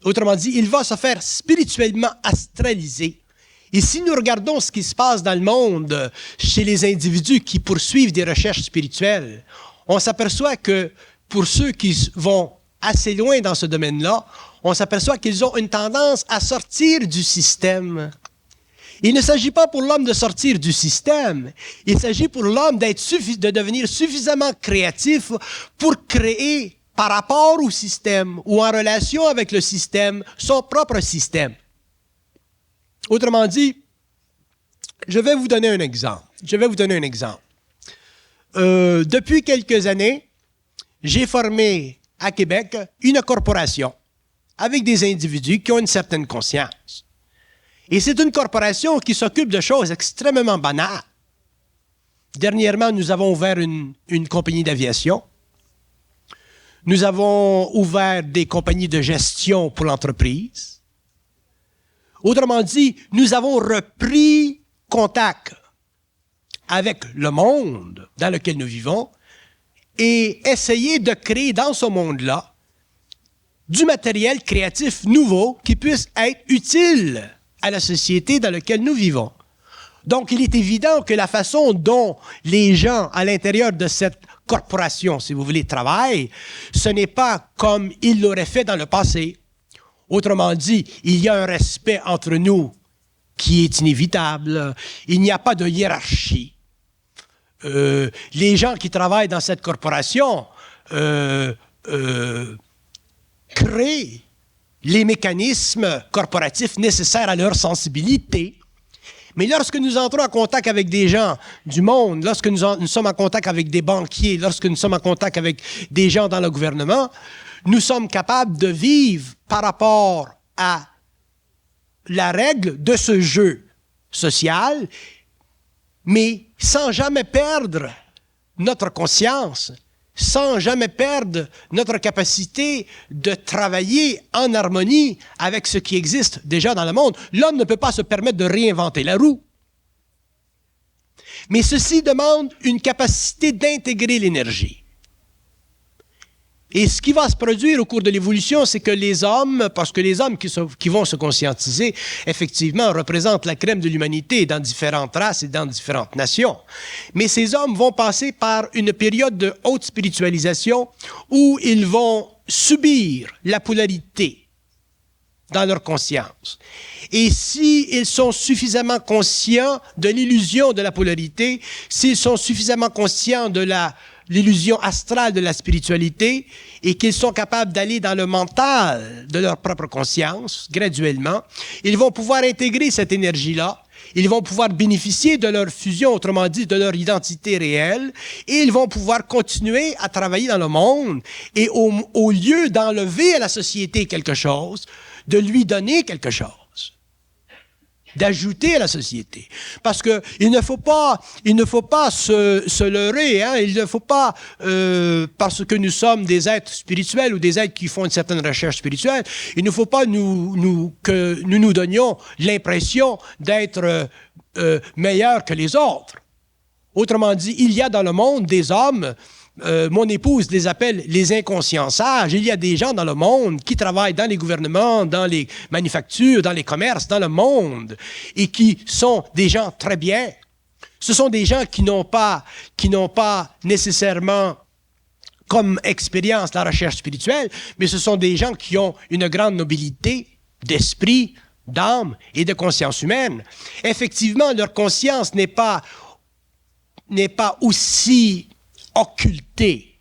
S1: Autrement dit, il va se faire spirituellement astraliser. Et si nous regardons ce qui se passe dans le monde chez les individus qui poursuivent des recherches spirituelles, on s'aperçoit que pour ceux qui vont assez loin dans ce domaine-là, on s'aperçoit qu'ils ont une tendance à sortir du système Il ne s'agit pas pour l'homme de sortir du système. Il s'agit pour l'homme de devenir suffisamment créatif pour créer par rapport au système ou en relation avec le système, son propre système. Autrement dit, je vais vous donner un exemple. Depuis quelques années, j'ai formé à Québec une corporation avec des individus qui ont une certaine conscience. Et c'est une corporation qui s'occupe de choses extrêmement banales. Dernièrement, nous avons ouvert une compagnie d'aviation. Nous avons ouvert des compagnies de gestion pour l'entreprise. Autrement dit, nous avons repris contact avec le monde dans lequel nous vivons et essayé de créer dans ce monde-là du matériel créatif nouveau qui puisse être utile à la société dans laquelle nous vivons. Donc, il est évident que la façon dont les gens à l'intérieur de cette corporation, si vous voulez, travaillent, ce n'est pas comme ils l'auraient fait dans le passé. Autrement dit, il y a un respect entre nous qui est inévitable. Il n'y a pas de hiérarchie. Les gens qui travaillent dans cette corporation créent les mécanismes corporatifs nécessaires à leur sensibilité. Mais lorsque nous entrons en contact avec des gens du monde, lorsque nous sommes en contact avec des banquiers, lorsque nous sommes en contact avec des gens dans le gouvernement, nous sommes capables de vivre par rapport à la règle de ce jeu social, mais sans jamais perdre notre conscience, sans jamais perdre notre capacité de travailler en harmonie avec ce qui existe déjà dans le monde. L'homme ne peut pas se permettre de réinventer la roue. Mais ceci demande une capacité d'intégrer l'énergie. Et ce qui va se produire au cours de l'évolution, c'est que les hommes, parce que les hommes qui vont se conscientiser, effectivement, représentent la crème de l'humanité dans différentes races et dans différentes nations. Mais ces hommes vont passer par une période de haute spiritualisation où ils vont subir la polarité dans leur conscience. Et s'ils sont suffisamment conscients de l'illusion de la polarité, s'ils sont suffisamment conscients de l'illusion astrale de la spiritualité et qu'ils sont capables d'aller dans le mental de leur propre conscience, graduellement, ils vont pouvoir intégrer cette énergie-là, ils vont pouvoir bénéficier de leur fusion, autrement dit, de leur identité réelle, et ils vont pouvoir continuer à travailler dans le monde, et au lieu d'enlever à la société quelque chose, de lui donner quelque chose, d'ajouter à la société. Parce que il ne faut pas se leurrer, hein? Il ne faut pas, parce que nous sommes des êtres spirituels ou des êtres qui font une certaine recherche spirituelle, il ne faut pas que nous donnions l'impression d'être meilleurs que les autres. Autrement dit, il y a dans le monde des hommes, mon épouse les appelle les inconscients sages. Il y a des gens dans le monde qui travaillent dans les gouvernements, dans les manufactures, dans les commerces, dans le monde, et qui sont des gens très bien. Ce sont des gens qui n'ont pas nécessairement comme expérience la recherche spirituelle, mais ce sont des gens qui ont une grande nobilité d'esprit, d'âme et de conscience humaine. Effectivement, leur conscience n'est pas aussi occultée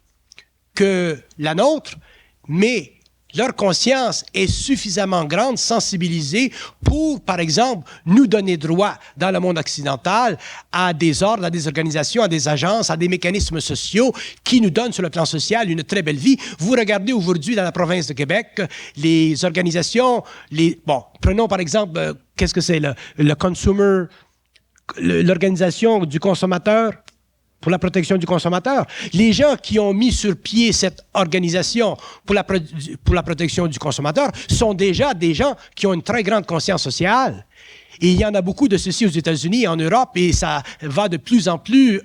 S1: que la nôtre, mais leur conscience est suffisamment grande, sensibilisée pour, par exemple, nous donner droit dans le monde occidental à des ordres, à des organisations, à des agences, à des mécanismes sociaux qui nous donnent sur le plan social une très belle vie. Vous regardez aujourd'hui dans la province de Québec, les organisations, prenons par exemple, qu'est-ce que c'est le consumer, l'organisation du consommateur, pour la protection du consommateur. Les gens qui ont mis sur pied cette organisation pour la protection du consommateur sont déjà des gens qui ont une très grande conscience sociale. Et il y en a beaucoup de ceci aux États-Unis, en Europe, et ça va de plus en plus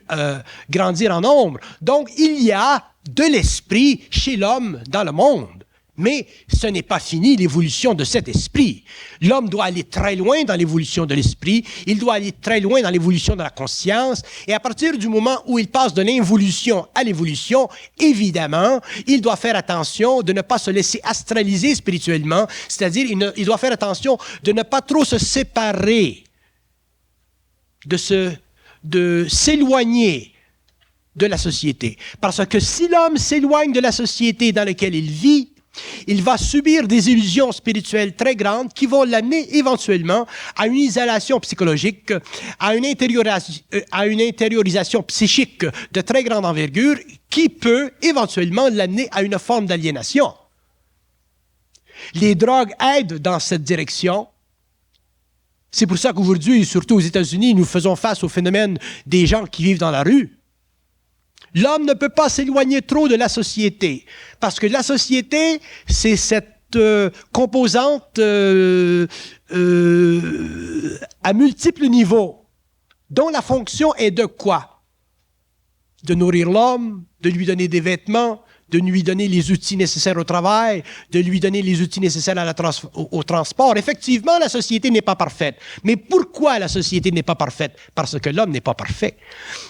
S1: grandir en nombre. Donc, il y a de l'esprit chez l'homme dans le monde. Mais ce n'est pas fini l'évolution de cet esprit. L'homme doit aller très loin dans l'évolution de l'esprit, il doit aller très loin dans l'évolution de la conscience, et à partir du moment où il passe de l'involution à l'évolution, évidemment, il doit faire attention de ne pas se laisser astraliser spirituellement, c'est-à-dire il doit faire attention de ne pas trop se séparer de s'éloigner de la société. Parce que si l'homme s'éloigne de la société dans laquelle il vit, il va subir des illusions spirituelles très grandes qui vont l'amener éventuellement à une isolation psychologique, à une intériorisation psychique de très grande envergure qui peut éventuellement l'amener à une forme d'aliénation. Les drogues aident dans cette direction. C'est pour ça qu'aujourd'hui, surtout aux États-Unis, nous faisons face au phénomène des gens qui vivent dans la rue. L'homme ne peut pas s'éloigner trop de la société, parce que la société, c'est cette composante à multiples niveaux, dont la fonction est de quoi? De nourrir l'homme, de lui donner des vêtements, de lui donner les outils nécessaires au travail, de lui donner les outils nécessaires au transport. Effectivement, la société n'est pas parfaite. Mais pourquoi la société n'est pas parfaite? Parce que l'homme n'est pas parfait.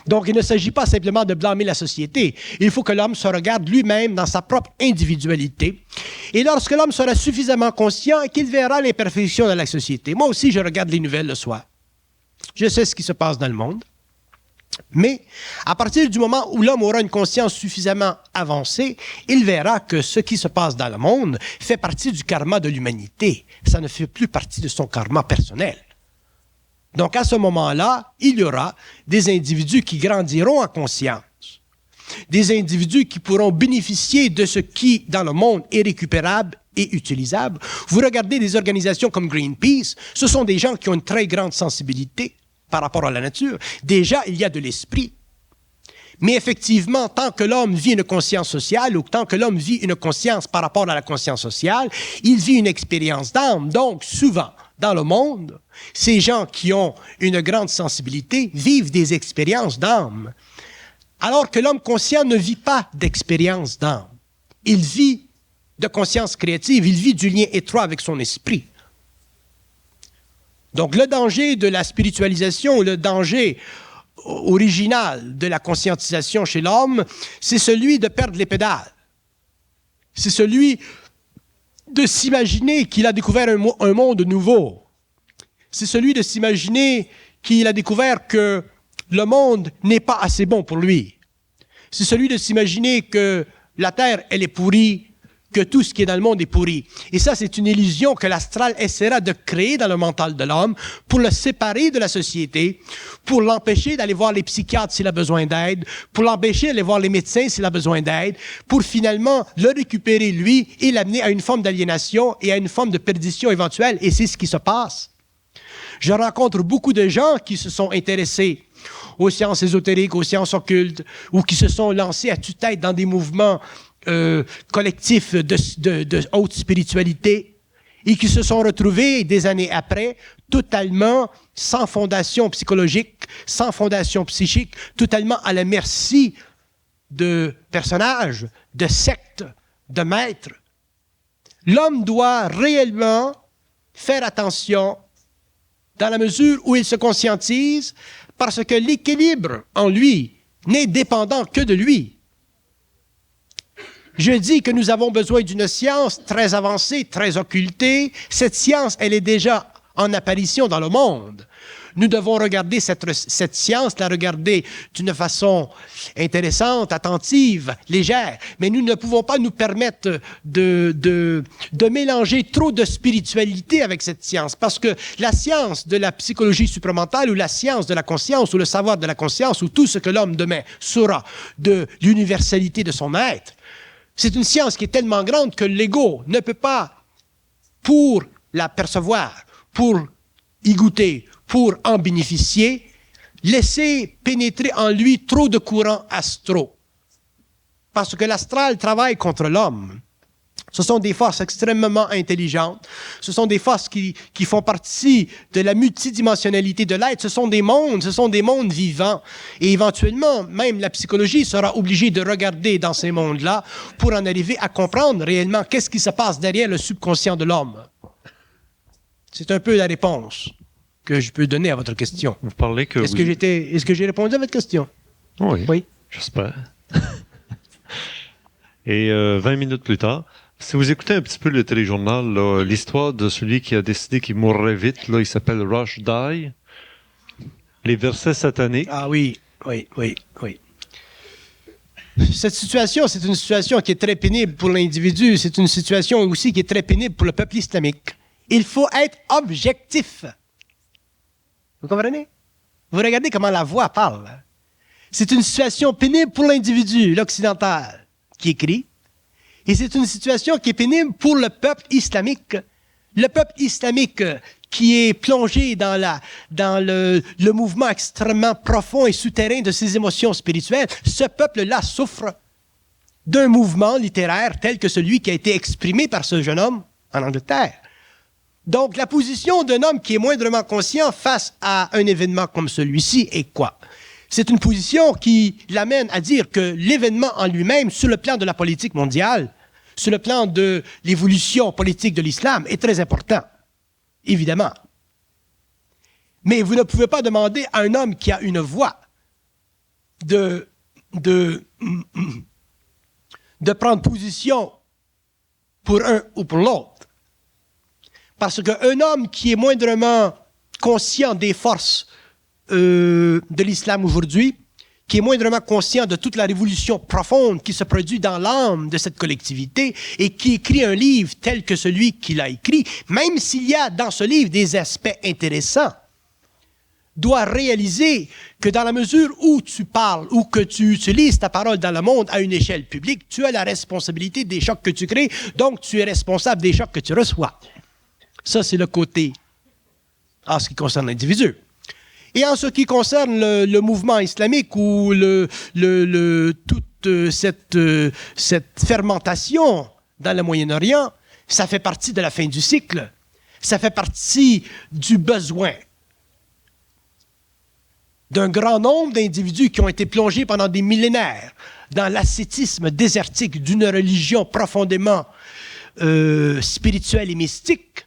S1: Donc, il ne s'agit pas simplement de blâmer la société. Il faut que l'homme se regarde lui-même dans sa propre individualité. Et lorsque l'homme sera suffisamment conscient qu'il verra l'imperfection de la société. Moi aussi, je regarde les nouvelles le soir. Je sais ce qui se passe dans le monde. Mais à partir du moment où l'homme aura une conscience suffisamment avancée, il verra que ce qui se passe dans le monde fait partie du karma de l'humanité. Ça ne fait plus partie de son karma personnel. Donc à ce moment-là, il y aura des individus qui grandiront en conscience. Des individus qui pourront bénéficier de ce qui, dans le monde, est récupérable et utilisable. Vous regardez des organisations comme Greenpeace, ce sont des gens qui ont une très grande sensibilité par rapport à la nature. Déjà, il y a de l'esprit. Mais effectivement, tant que l'homme vit une conscience sociale ou tant que l'homme vit une conscience par rapport à la conscience sociale, il vit une expérience d'âme. Donc, souvent, dans le monde, ces gens qui ont une grande sensibilité vivent des expériences d'âme. Alors que l'homme conscient ne vit pas d'expérience d'âme. Il vit de conscience créative, il vit du lien étroit avec son esprit. Donc, le danger de la spiritualisation, le danger original de la conscientisation chez l'homme, c'est celui de perdre les pédales. C'est celui de s'imaginer qu'il a découvert un monde nouveau. C'est celui de s'imaginer qu'il a découvert que le monde n'est pas assez bon pour lui. C'est celui de s'imaginer que la terre, elle est pourrie, que tout ce qui est dans le monde est pourri. Et ça, c'est une illusion que l'astral essaiera de créer dans le mental de l'homme pour le séparer de la société, pour l'empêcher d'aller voir les psychiatres s'il a besoin d'aide, pour l'empêcher d'aller voir les médecins s'il a besoin d'aide, pour finalement le récupérer lui et l'amener à une forme d'aliénation et à une forme de perdition éventuelle. Et c'est ce qui se passe. Je rencontre beaucoup de gens qui se sont intéressés aux sciences ésotériques, aux sciences occultes, ou qui se sont lancés à tue-tête dans des mouvements collectifs de haute spiritualité et qui se sont retrouvés des années après totalement sans fondation psychologique, sans fondation psychique, totalement à la merci de personnages, de sectes, de maîtres. L'homme doit réellement faire attention dans la mesure où il se conscientise parce que l'équilibre en lui n'est dépendant que de lui. Je dis que nous avons besoin d'une science très avancée, très occultée. Cette science, elle est déjà en apparition dans le monde. Nous devons regarder cette science, la regarder d'une façon intéressante, attentive, légère. Mais nous ne pouvons pas nous permettre de mélanger trop de spiritualité avec cette science. Parce que la science de la psychologie supramentale ou la science de la conscience ou le savoir de la conscience ou tout ce que l'homme demain saura de l'universalité de son être, c'est une science qui est tellement grande que l'ego ne peut pas, pour la percevoir, pour y goûter, pour en bénéficier, laisser pénétrer en lui trop de courants astraux. Parce que l'astral travaille contre l'homme. Ce sont des forces extrêmement intelligentes. Ce sont des forces qui font partie de la multidimensionnalité de l'être. Ce sont des mondes vivants. Et éventuellement, même la psychologie sera obligée de regarder dans ces mondes-là pour en arriver à comprendre réellement qu'est-ce qui se passe derrière le subconscient de l'homme. C'est un peu la réponse que je peux donner à votre question.
S2: Vous parlez que
S1: Est-ce que j'ai répondu à votre question?
S2: Oui.
S1: Oui.
S2: J'espère. Et 20 minutes plus tard, si vous écoutez un petit peu le téléjournal, là, l'histoire de celui qui a décidé qu'il mourrait vite, là, il s'appelle Rush Dye. les versets sataniques.
S1: Ah oui. Cette situation, c'est une situation qui est très pénible pour l'individu. C'est une situation aussi qui est très pénible pour le peuple islamique. Il faut être objectif. Vous comprenez? Vous regardez comment la voix parle. C'est une situation pénible pour l'individu, l'occidental, qui écrit. Et c'est une situation qui est pénible pour le peuple islamique. Le peuple islamique qui est plongé dans le mouvement extrêmement profond et souterrain de ses émotions spirituelles, ce peuple-là souffre d'un mouvement littéraire tel que celui qui a été exprimé par ce jeune homme en Angleterre. Donc, la position d'un homme qui est moindrement conscient face à un événement comme celui-ci est quoi? C'est une position qui l'amène à dire que l'événement en lui-même, sur le plan de la politique mondiale, sur le plan de l'évolution politique de l'islam, est très important, évidemment. Mais vous ne pouvez pas demander à un homme qui a une voix de prendre position pour un ou pour l'autre. Parce qu'un homme qui est moindrement conscient des forces de l'islam aujourd'hui, qui est moindrement conscient de toute la révolution profonde qui se produit dans l'âme de cette collectivité et qui écrit un livre tel que celui qu'il a écrit, même s'il y a dans ce livre des aspects intéressants, doit réaliser que dans la mesure où tu parles ou que tu utilises ta parole dans le monde à une échelle publique, tu as la responsabilité des chocs que tu crées, donc tu es responsable des chocs que tu reçois. Ça, c'est le côté en ce qui concerne l'individu. Et en ce qui concerne le mouvement islamique ou toute cette fermentation dans le Moyen-Orient, ça fait partie de la fin du cycle. Ça fait partie du besoin d'un grand nombre d'individus qui ont été plongés pendant des millénaires dans l'ascétisme désertique d'une religion profondément spirituelle et mystique,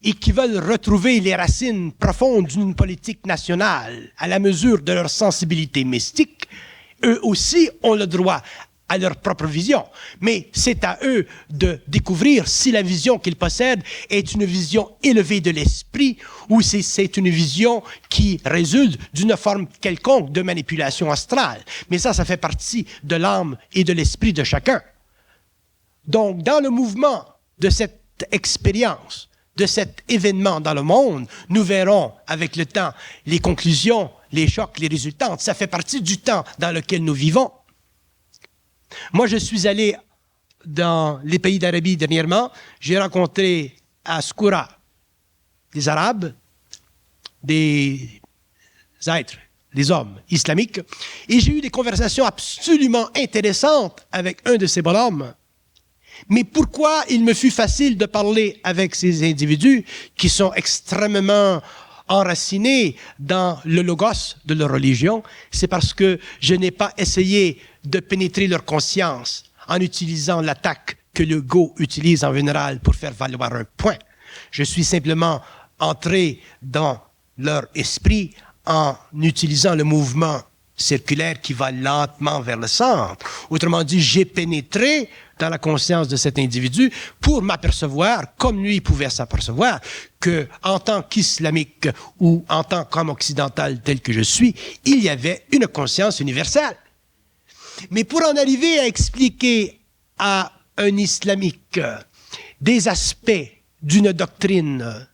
S1: et qui veulent retrouver les racines profondes d'une politique nationale à la mesure de leur sensibilité mystique. Eux aussi ont le droit à leur propre vision. Mais c'est à eux de découvrir si la vision qu'ils possèdent est une vision élevée de l'esprit ou si c'est une vision qui résulte d'une forme quelconque de manipulation astrale. Mais ça fait partie de l'âme et de l'esprit de chacun. Donc, dans le mouvement de cette expérience, de cet événement dans le monde, nous verrons avec le temps les conclusions, les chocs, les résultantes. Ça fait partie du temps dans lequel nous vivons. Moi, je suis allé dans les pays d'Arabie dernièrement. J'ai rencontré à Skoura des Arabes, des êtres, des hommes islamiques, et j'ai eu des conversations absolument intéressantes avec un de ces bonhommes. Mais pourquoi il me fut facile de parler avec ces individus qui sont extrêmement enracinés dans le logos de leur religion? C'est parce que je n'ai pas essayé de pénétrer leur conscience en utilisant l'attaque que le go utilise en général pour faire valoir un point. Je suis simplement entré dans leur esprit en utilisant le mouvement circulaire qui va lentement vers le centre. Autrement dit, j'ai pénétré dans la conscience de cet individu pour m'apercevoir, comme lui pouvait s'apercevoir, que en tant qu'islamique ou en tant qu'homme occidental tel que je suis, il y avait une conscience universelle. Mais pour en arriver à expliquer à un islamique des aspects d'une doctrine,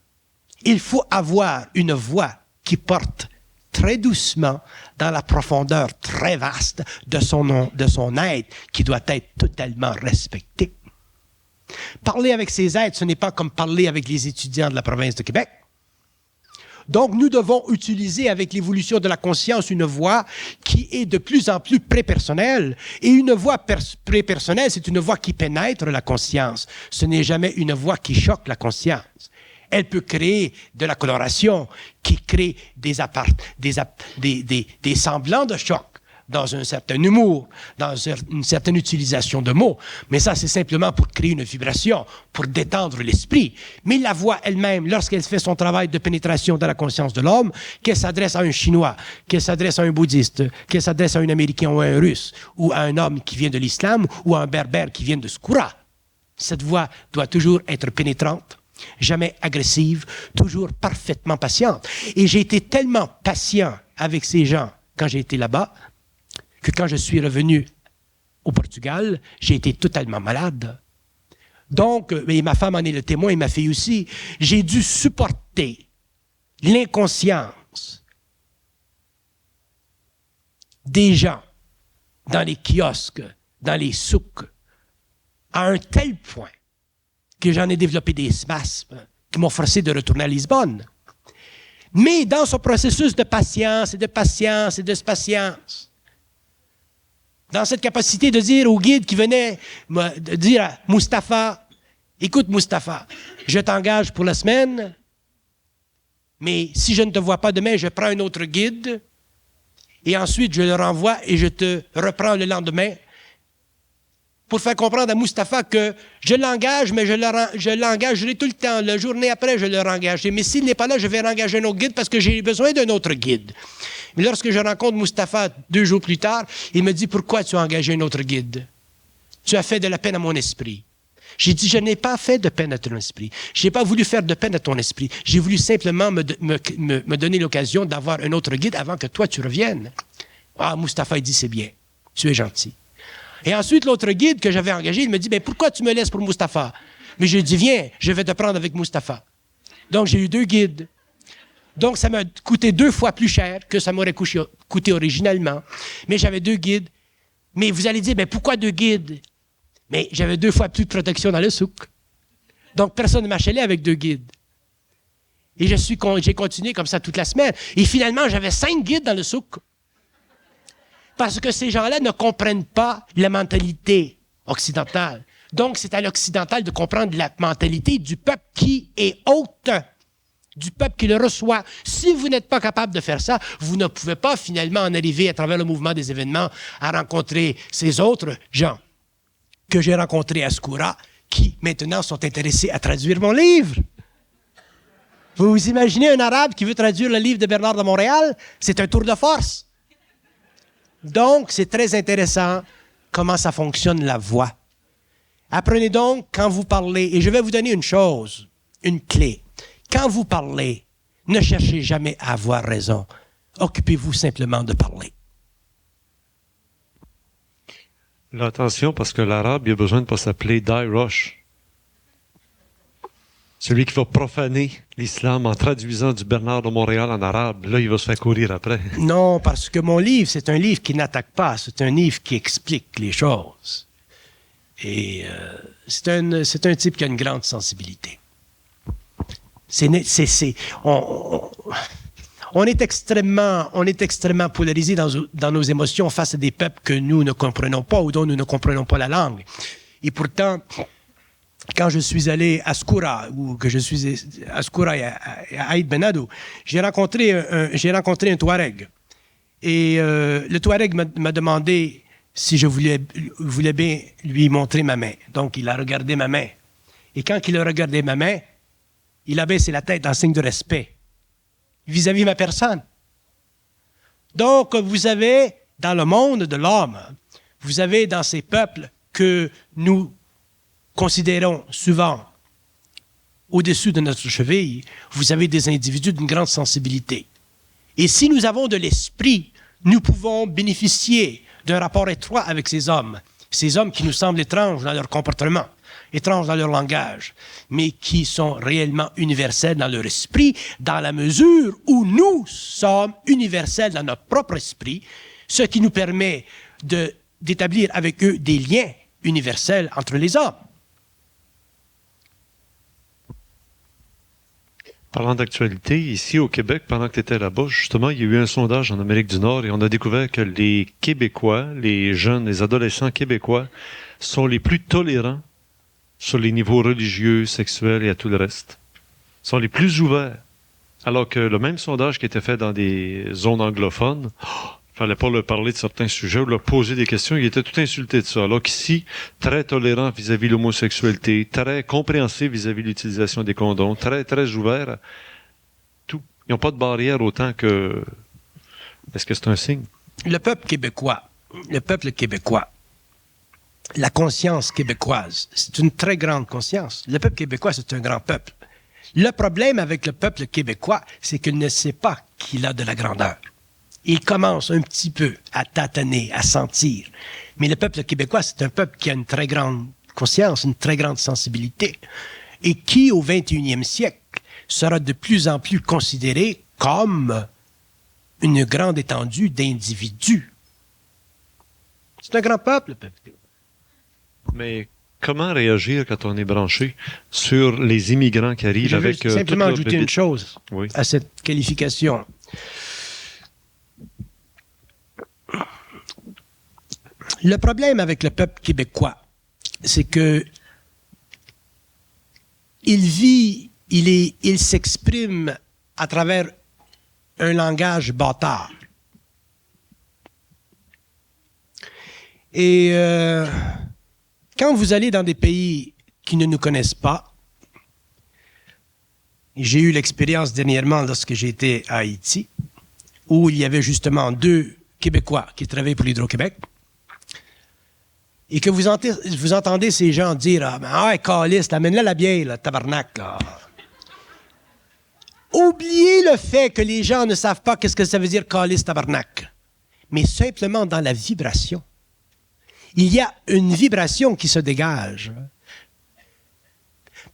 S1: il faut avoir une voix qui porte très doucement dans la profondeur très vaste de son être qui doit être totalement respecté. Parler avec ces êtres, ce n'est pas comme parler avec les étudiants de la province de Québec. Donc, nous devons utiliser avec l'évolution de la conscience une voix qui est de plus en plus prépersonnelle. Et une voix prépersonnelle, c'est une voix qui pénètre la conscience. Ce n'est jamais une voix qui choque la conscience. Elle peut créer de la coloration qui crée des semblants de choc dans un certain humour, dans une certaine utilisation de mots. Mais ça, c'est simplement pour créer une vibration, pour détendre l'esprit. Mais la voix elle-même, lorsqu'elle fait son travail de pénétration dans la conscience de l'homme, qu'elle s'adresse à un Chinois, qu'elle s'adresse à un bouddhiste, qu'elle s'adresse à un Américain ou à un Russe, ou à un homme qui vient de l'islam, ou à un berbère qui vient de Skoura, cette voix doit toujours être pénétrante. jamais agressive, toujours parfaitement patiente. Et j'ai été tellement patient avec ces gens quand j'ai été là-bas que quand je suis revenu au Portugal, j'ai été totalement malade. Donc, et ma femme en est le témoin et ma fille aussi, j'ai dû supporter l'inconscience des gens dans les kiosques, dans les souks, à un tel point que j'en ai développé des spasmes qui m'ont forcé de retourner à Lisbonne. Mais dans ce processus de patience et de patience et de patience, dans cette capacité de dire au guide qui venait de dire à Mustapha, écoute Mustapha, je t'engage pour la semaine, mais si je ne te vois pas demain, je prends un autre guide et ensuite je le renvoie et je te reprends le lendemain pour faire comprendre à Mustapha que je l'engage, mais je l'engage, je l'ai tout le temps. La journée après, je le rengage. Mais s'il n'est pas là, je vais rengager un autre guide parce que j'ai besoin d'un autre guide. Mais lorsque je rencontre Mustapha 2 jours plus tard, il me dit, pourquoi tu as engagé un autre guide? Tu as fait de la peine à mon esprit. J'ai dit, je n'ai pas fait de peine à ton esprit. Je n'ai pas voulu faire de peine à ton esprit. J'ai voulu simplement me donner l'occasion d'avoir un autre guide avant que toi tu reviennes. Ah, Mustapha, il dit, c'est bien. Tu es gentil. Et ensuite, l'autre guide que j'avais engagé, il me dit, pourquoi tu me laisses pour Mustapha? Mais je lui ai dit, viens, je vais te prendre avec Mustapha. Donc, j'ai eu 2 guides. Donc, ça m'a coûté 2 fois plus cher que ça m'aurait coûté originalement. Mais j'avais 2 guides. Mais vous allez dire, pourquoi 2 guides? Mais j'avais 2 fois plus de protection dans le souk. Donc, personne ne m'achalait avec 2 guides. Et j'ai continué comme ça toute la semaine. Et finalement, j'avais 5 guides dans le souk. Parce que ces gens-là ne comprennent pas la mentalité occidentale. Donc, c'est à l'occidental de comprendre la mentalité du peuple qui est hôte, du peuple qui le reçoit. Si vous n'êtes pas capable de faire ça, vous ne pouvez pas finalement en arriver à travers le mouvement des événements à rencontrer ces autres gens que j'ai rencontrés à Skoura qui maintenant sont intéressés à traduire mon livre. Vous vous imaginez un Arabe qui veut traduire le livre de Bernard de Montréal? C'est un tour de force. Donc, c'est très intéressant comment ça fonctionne la voix. Apprenez donc quand vous parlez, et je vais vous donner une chose, une clé. Quand vous parlez, ne cherchez jamais à avoir raison. Occupez-vous simplement de parler.
S2: Là, attention, parce que l'arabe, il a besoin de ne pas s'appeler Dairosh. Celui qui va profaner l'islam en traduisant du Bernard de Montréal en arabe, là, il va se faire courir après.
S1: Non, parce que mon livre, c'est un livre qui n'attaque pas, c'est un livre qui explique les choses. Et c'est un type qui a une grande sensibilité. On est extrêmement polarisé dans nos émotions face à des peuples que nous ne comprenons pas ou dont nous ne comprenons pas la langue. Et pourtant, quand je suis allé à Skoura, ou que je suis à Skoura et à Aïd Benadou, j'ai rencontré un Touareg. Et le Touareg m'a demandé si je voulais bien lui montrer ma main. Donc, il a regardé ma main. Et quand il a regardé ma main, il a baissé la tête en signe de respect vis-à-vis de ma personne. Donc, vous avez, dans le monde de l'homme, vous avez dans ces peuples que nous considérons souvent au-dessus de notre cheville, vous avez des individus d'une grande sensibilité. Et si nous avons de l'esprit, nous pouvons bénéficier d'un rapport étroit avec ces hommes qui nous semblent étranges dans leur comportement, étranges dans leur langage, mais qui sont réellement universels dans leur esprit, dans la mesure où nous sommes universels dans notre propre esprit, ce qui nous permet d'établir avec eux des liens universels entre les hommes.
S2: Parlant d'actualité, ici au Québec, pendant que tu étais là-bas, justement, il y a eu un sondage en Amérique du Nord et on a découvert que les Québécois, les jeunes, les adolescents québécois, sont les plus tolérants sur les niveaux religieux, sexuels et à tout le reste. Ils sont les plus ouverts. Alors que le même sondage qui était fait dans des zones anglophones, fallait pas leur parler de certains sujets ou leur poser des questions, il était tout insulté de ça. Alors qu'ici, très tolérant vis-à-vis de l'homosexualité, très compréhensif vis-à-vis de l'utilisation des condoms, très, très ouvert à tout. Ils n'ont pas de barrière autant que... Est-ce que c'est un signe?
S1: Le peuple québécois, la conscience québécoise, c'est une très grande conscience. Le peuple québécois, c'est un grand peuple. Le problème avec le peuple québécois, c'est qu'il ne sait pas qu'il a de la grandeur. Il commence un petit peu à tâtonner, à sentir. Mais le peuple québécois, c'est un peuple qui a une très grande conscience, une très grande sensibilité, et qui, au 21e siècle, sera de plus en plus considéré comme une grande étendue d'individus. C'est un grand peuple, le peuple québécois.
S2: Mais comment réagir quand on est branché sur les immigrants qui arrivent avec...
S1: Je veux simplement ajouter une chose
S2: oui.
S1: à cette qualification. Le problème avec le peuple québécois, c'est que il s'exprime à travers un langage bâtard. Et quand vous allez dans des pays qui ne nous connaissent pas, j'ai eu l'expérience dernièrement lorsque j'étais à Haïti, où il y avait justement 2 Québécois qui travaillaient pour l'Hydro-Québec, et que vous entendez ces gens dire « Ah, caliste, amène-là la bière, là, tabarnak, là. » Oubliez le fait que les gens ne savent pas qu'est-ce que ça veut dire « caliste, tabarnak », mais simplement dans la vibration. Il y a une vibration qui se dégage.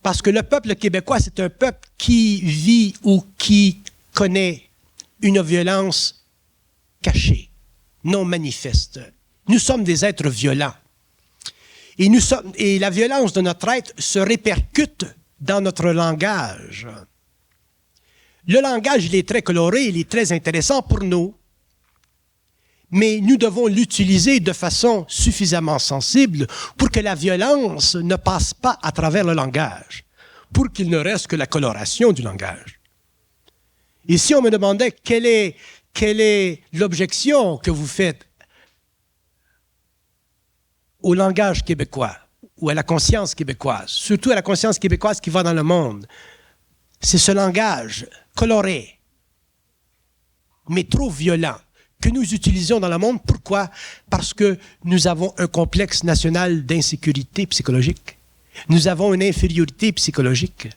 S1: Parce que le peuple québécois, c'est un peuple qui vit ou qui connaît une violence cachée, non manifeste. Nous sommes des êtres violents. Et la violence de notre être se répercute dans notre langage. Le langage, il est très coloré, il est très intéressant pour nous. Mais nous devons l'utiliser de façon suffisamment sensible pour que la violence ne passe pas à travers le langage, pour qu'il ne reste que la coloration du langage. Et si on me demandait quelle est l'objection que vous faites au langage québécois ou à la conscience québécoise, surtout à la conscience québécoise qui va dans le monde, c'est ce langage coloré, mais trop violent, que nous utilisons dans le monde. Pourquoi? Parce que nous avons un complexe national d'insécurité psychologique. Nous avons une infériorité psychologique.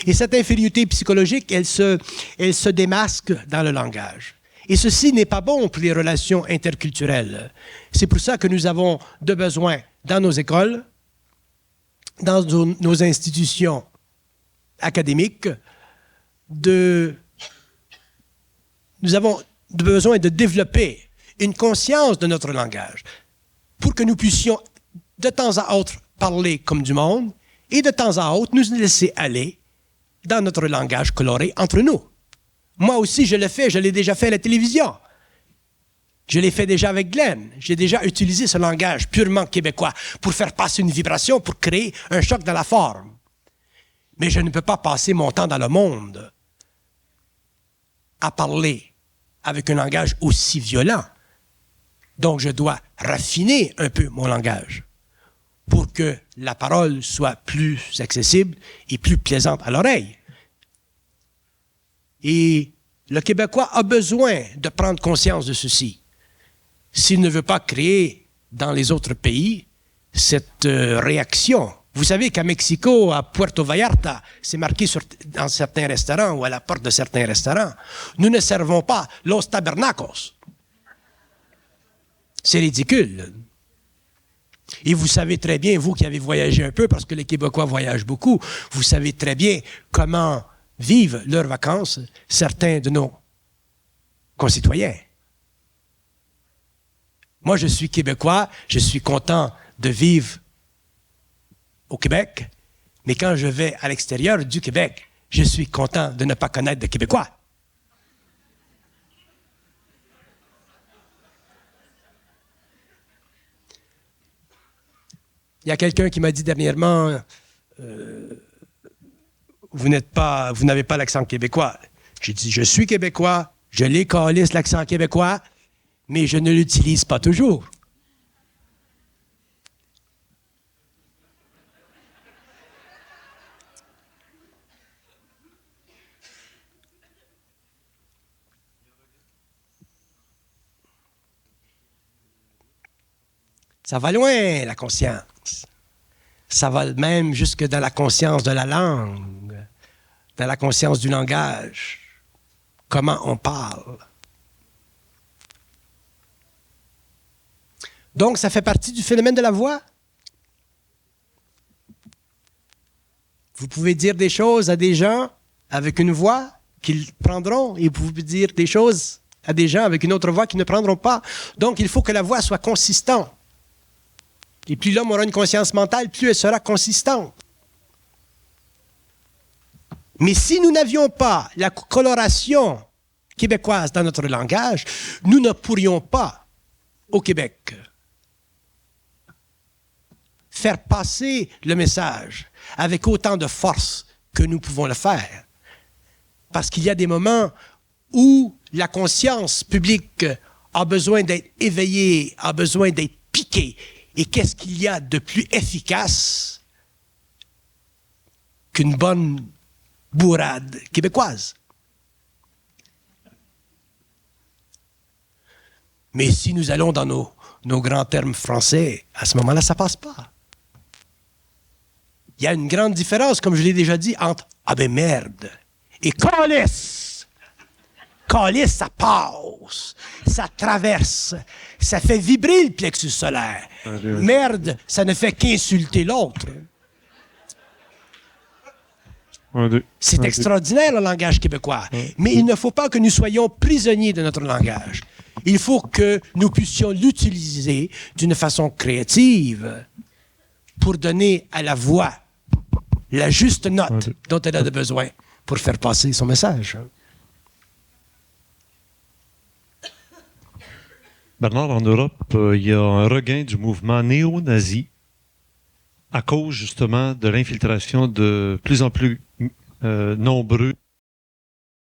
S1: Et cette infériorité psychologique, elle se démasque dans le langage. Et ceci n'est pas bon pour les relations interculturelles. C'est pour ça que nous avons de besoin dans nos écoles, dans nos institutions académiques, nous avons besoin de développer une conscience de notre langage pour que nous puissions de temps à autre parler comme du monde et de temps à autre nous laisser aller dans notre langage coloré entre nous. Moi aussi, je le fais, je l'ai déjà fait à la télévision. Je l'ai fait déjà avec Glenn. J'ai déjà utilisé ce langage purement québécois pour faire passer une vibration, pour créer un choc dans la forme. Mais je ne peux pas passer mon temps dans le monde à parler avec un langage aussi violent. Donc, je dois raffiner un peu mon langage pour que la parole soit plus accessible et plus plaisante à l'oreille. Et le Québécois a besoin de prendre conscience de ceci. S'il ne veut pas créer dans les autres pays cette réaction. Vous savez qu'à Mexico, à Puerto Vallarta, c'est marqué dans certains restaurants ou à la porte de certains restaurants, nous ne servons pas los tabernacos. C'est ridicule. Et vous savez très bien, vous qui avez voyagé un peu, parce que les Québécois voyagent beaucoup, vous savez très bien comment vivent leurs vacances certains de nos concitoyens. Moi, je suis Québécois, je suis content de vivre au Québec, mais quand je vais à l'extérieur du Québec, je suis content de ne pas connaître de Québécois. Il y a quelqu'un qui m'a dit dernièrement, vous n'avez pas l'accent québécois. J'ai dit, je suis québécois, je l'ai calisse l'accent québécois, mais je ne l'utilise pas toujours. Ça va loin, la conscience. Ça va même jusque dans la conscience de la langue. dans la conscience du langage, comment on parle. Donc, ça fait partie du phénomène de la voix. Vous pouvez dire des choses à des gens avec une voix qu'ils prendront, et vous pouvez dire des choses à des gens avec une autre voix qu'ils ne prendront pas. Donc, il faut que la voix soit consistante. Et plus l'homme aura une conscience mentale, plus elle sera consistante. Mais si nous n'avions pas la coloration québécoise dans notre langage, nous ne pourrions pas, au Québec, faire passer le message avec autant de force que nous pouvons le faire. Parce qu'il y a des moments où la conscience publique a besoin d'être éveillée, a besoin d'être piquée. Et qu'est-ce qu'il y a de plus efficace qu'une bonne bourrade québécoise? Mais si nous allons dans nos grands termes français, à ce moment-là, ça passe pas. Il y a une grande différence, comme je l'ai déjà dit, entre « ah ben merde » et « calisse ». Calisse, ça passe, ça traverse, ça fait vibrer le plexus solaire. Merde, ça ne fait qu'insulter l'autre. C'est extraordinaire, le langage québécois. Mais il ne faut pas que nous soyons prisonniers de notre langage. Il faut que nous puissions l'utiliser d'une façon créative pour donner à la voix la juste note dont elle a besoin pour faire passer son message.
S2: Bernard, en Europe, il y a un regain du mouvement néo-nazi à cause justement de l'infiltration de plus en plus nombreux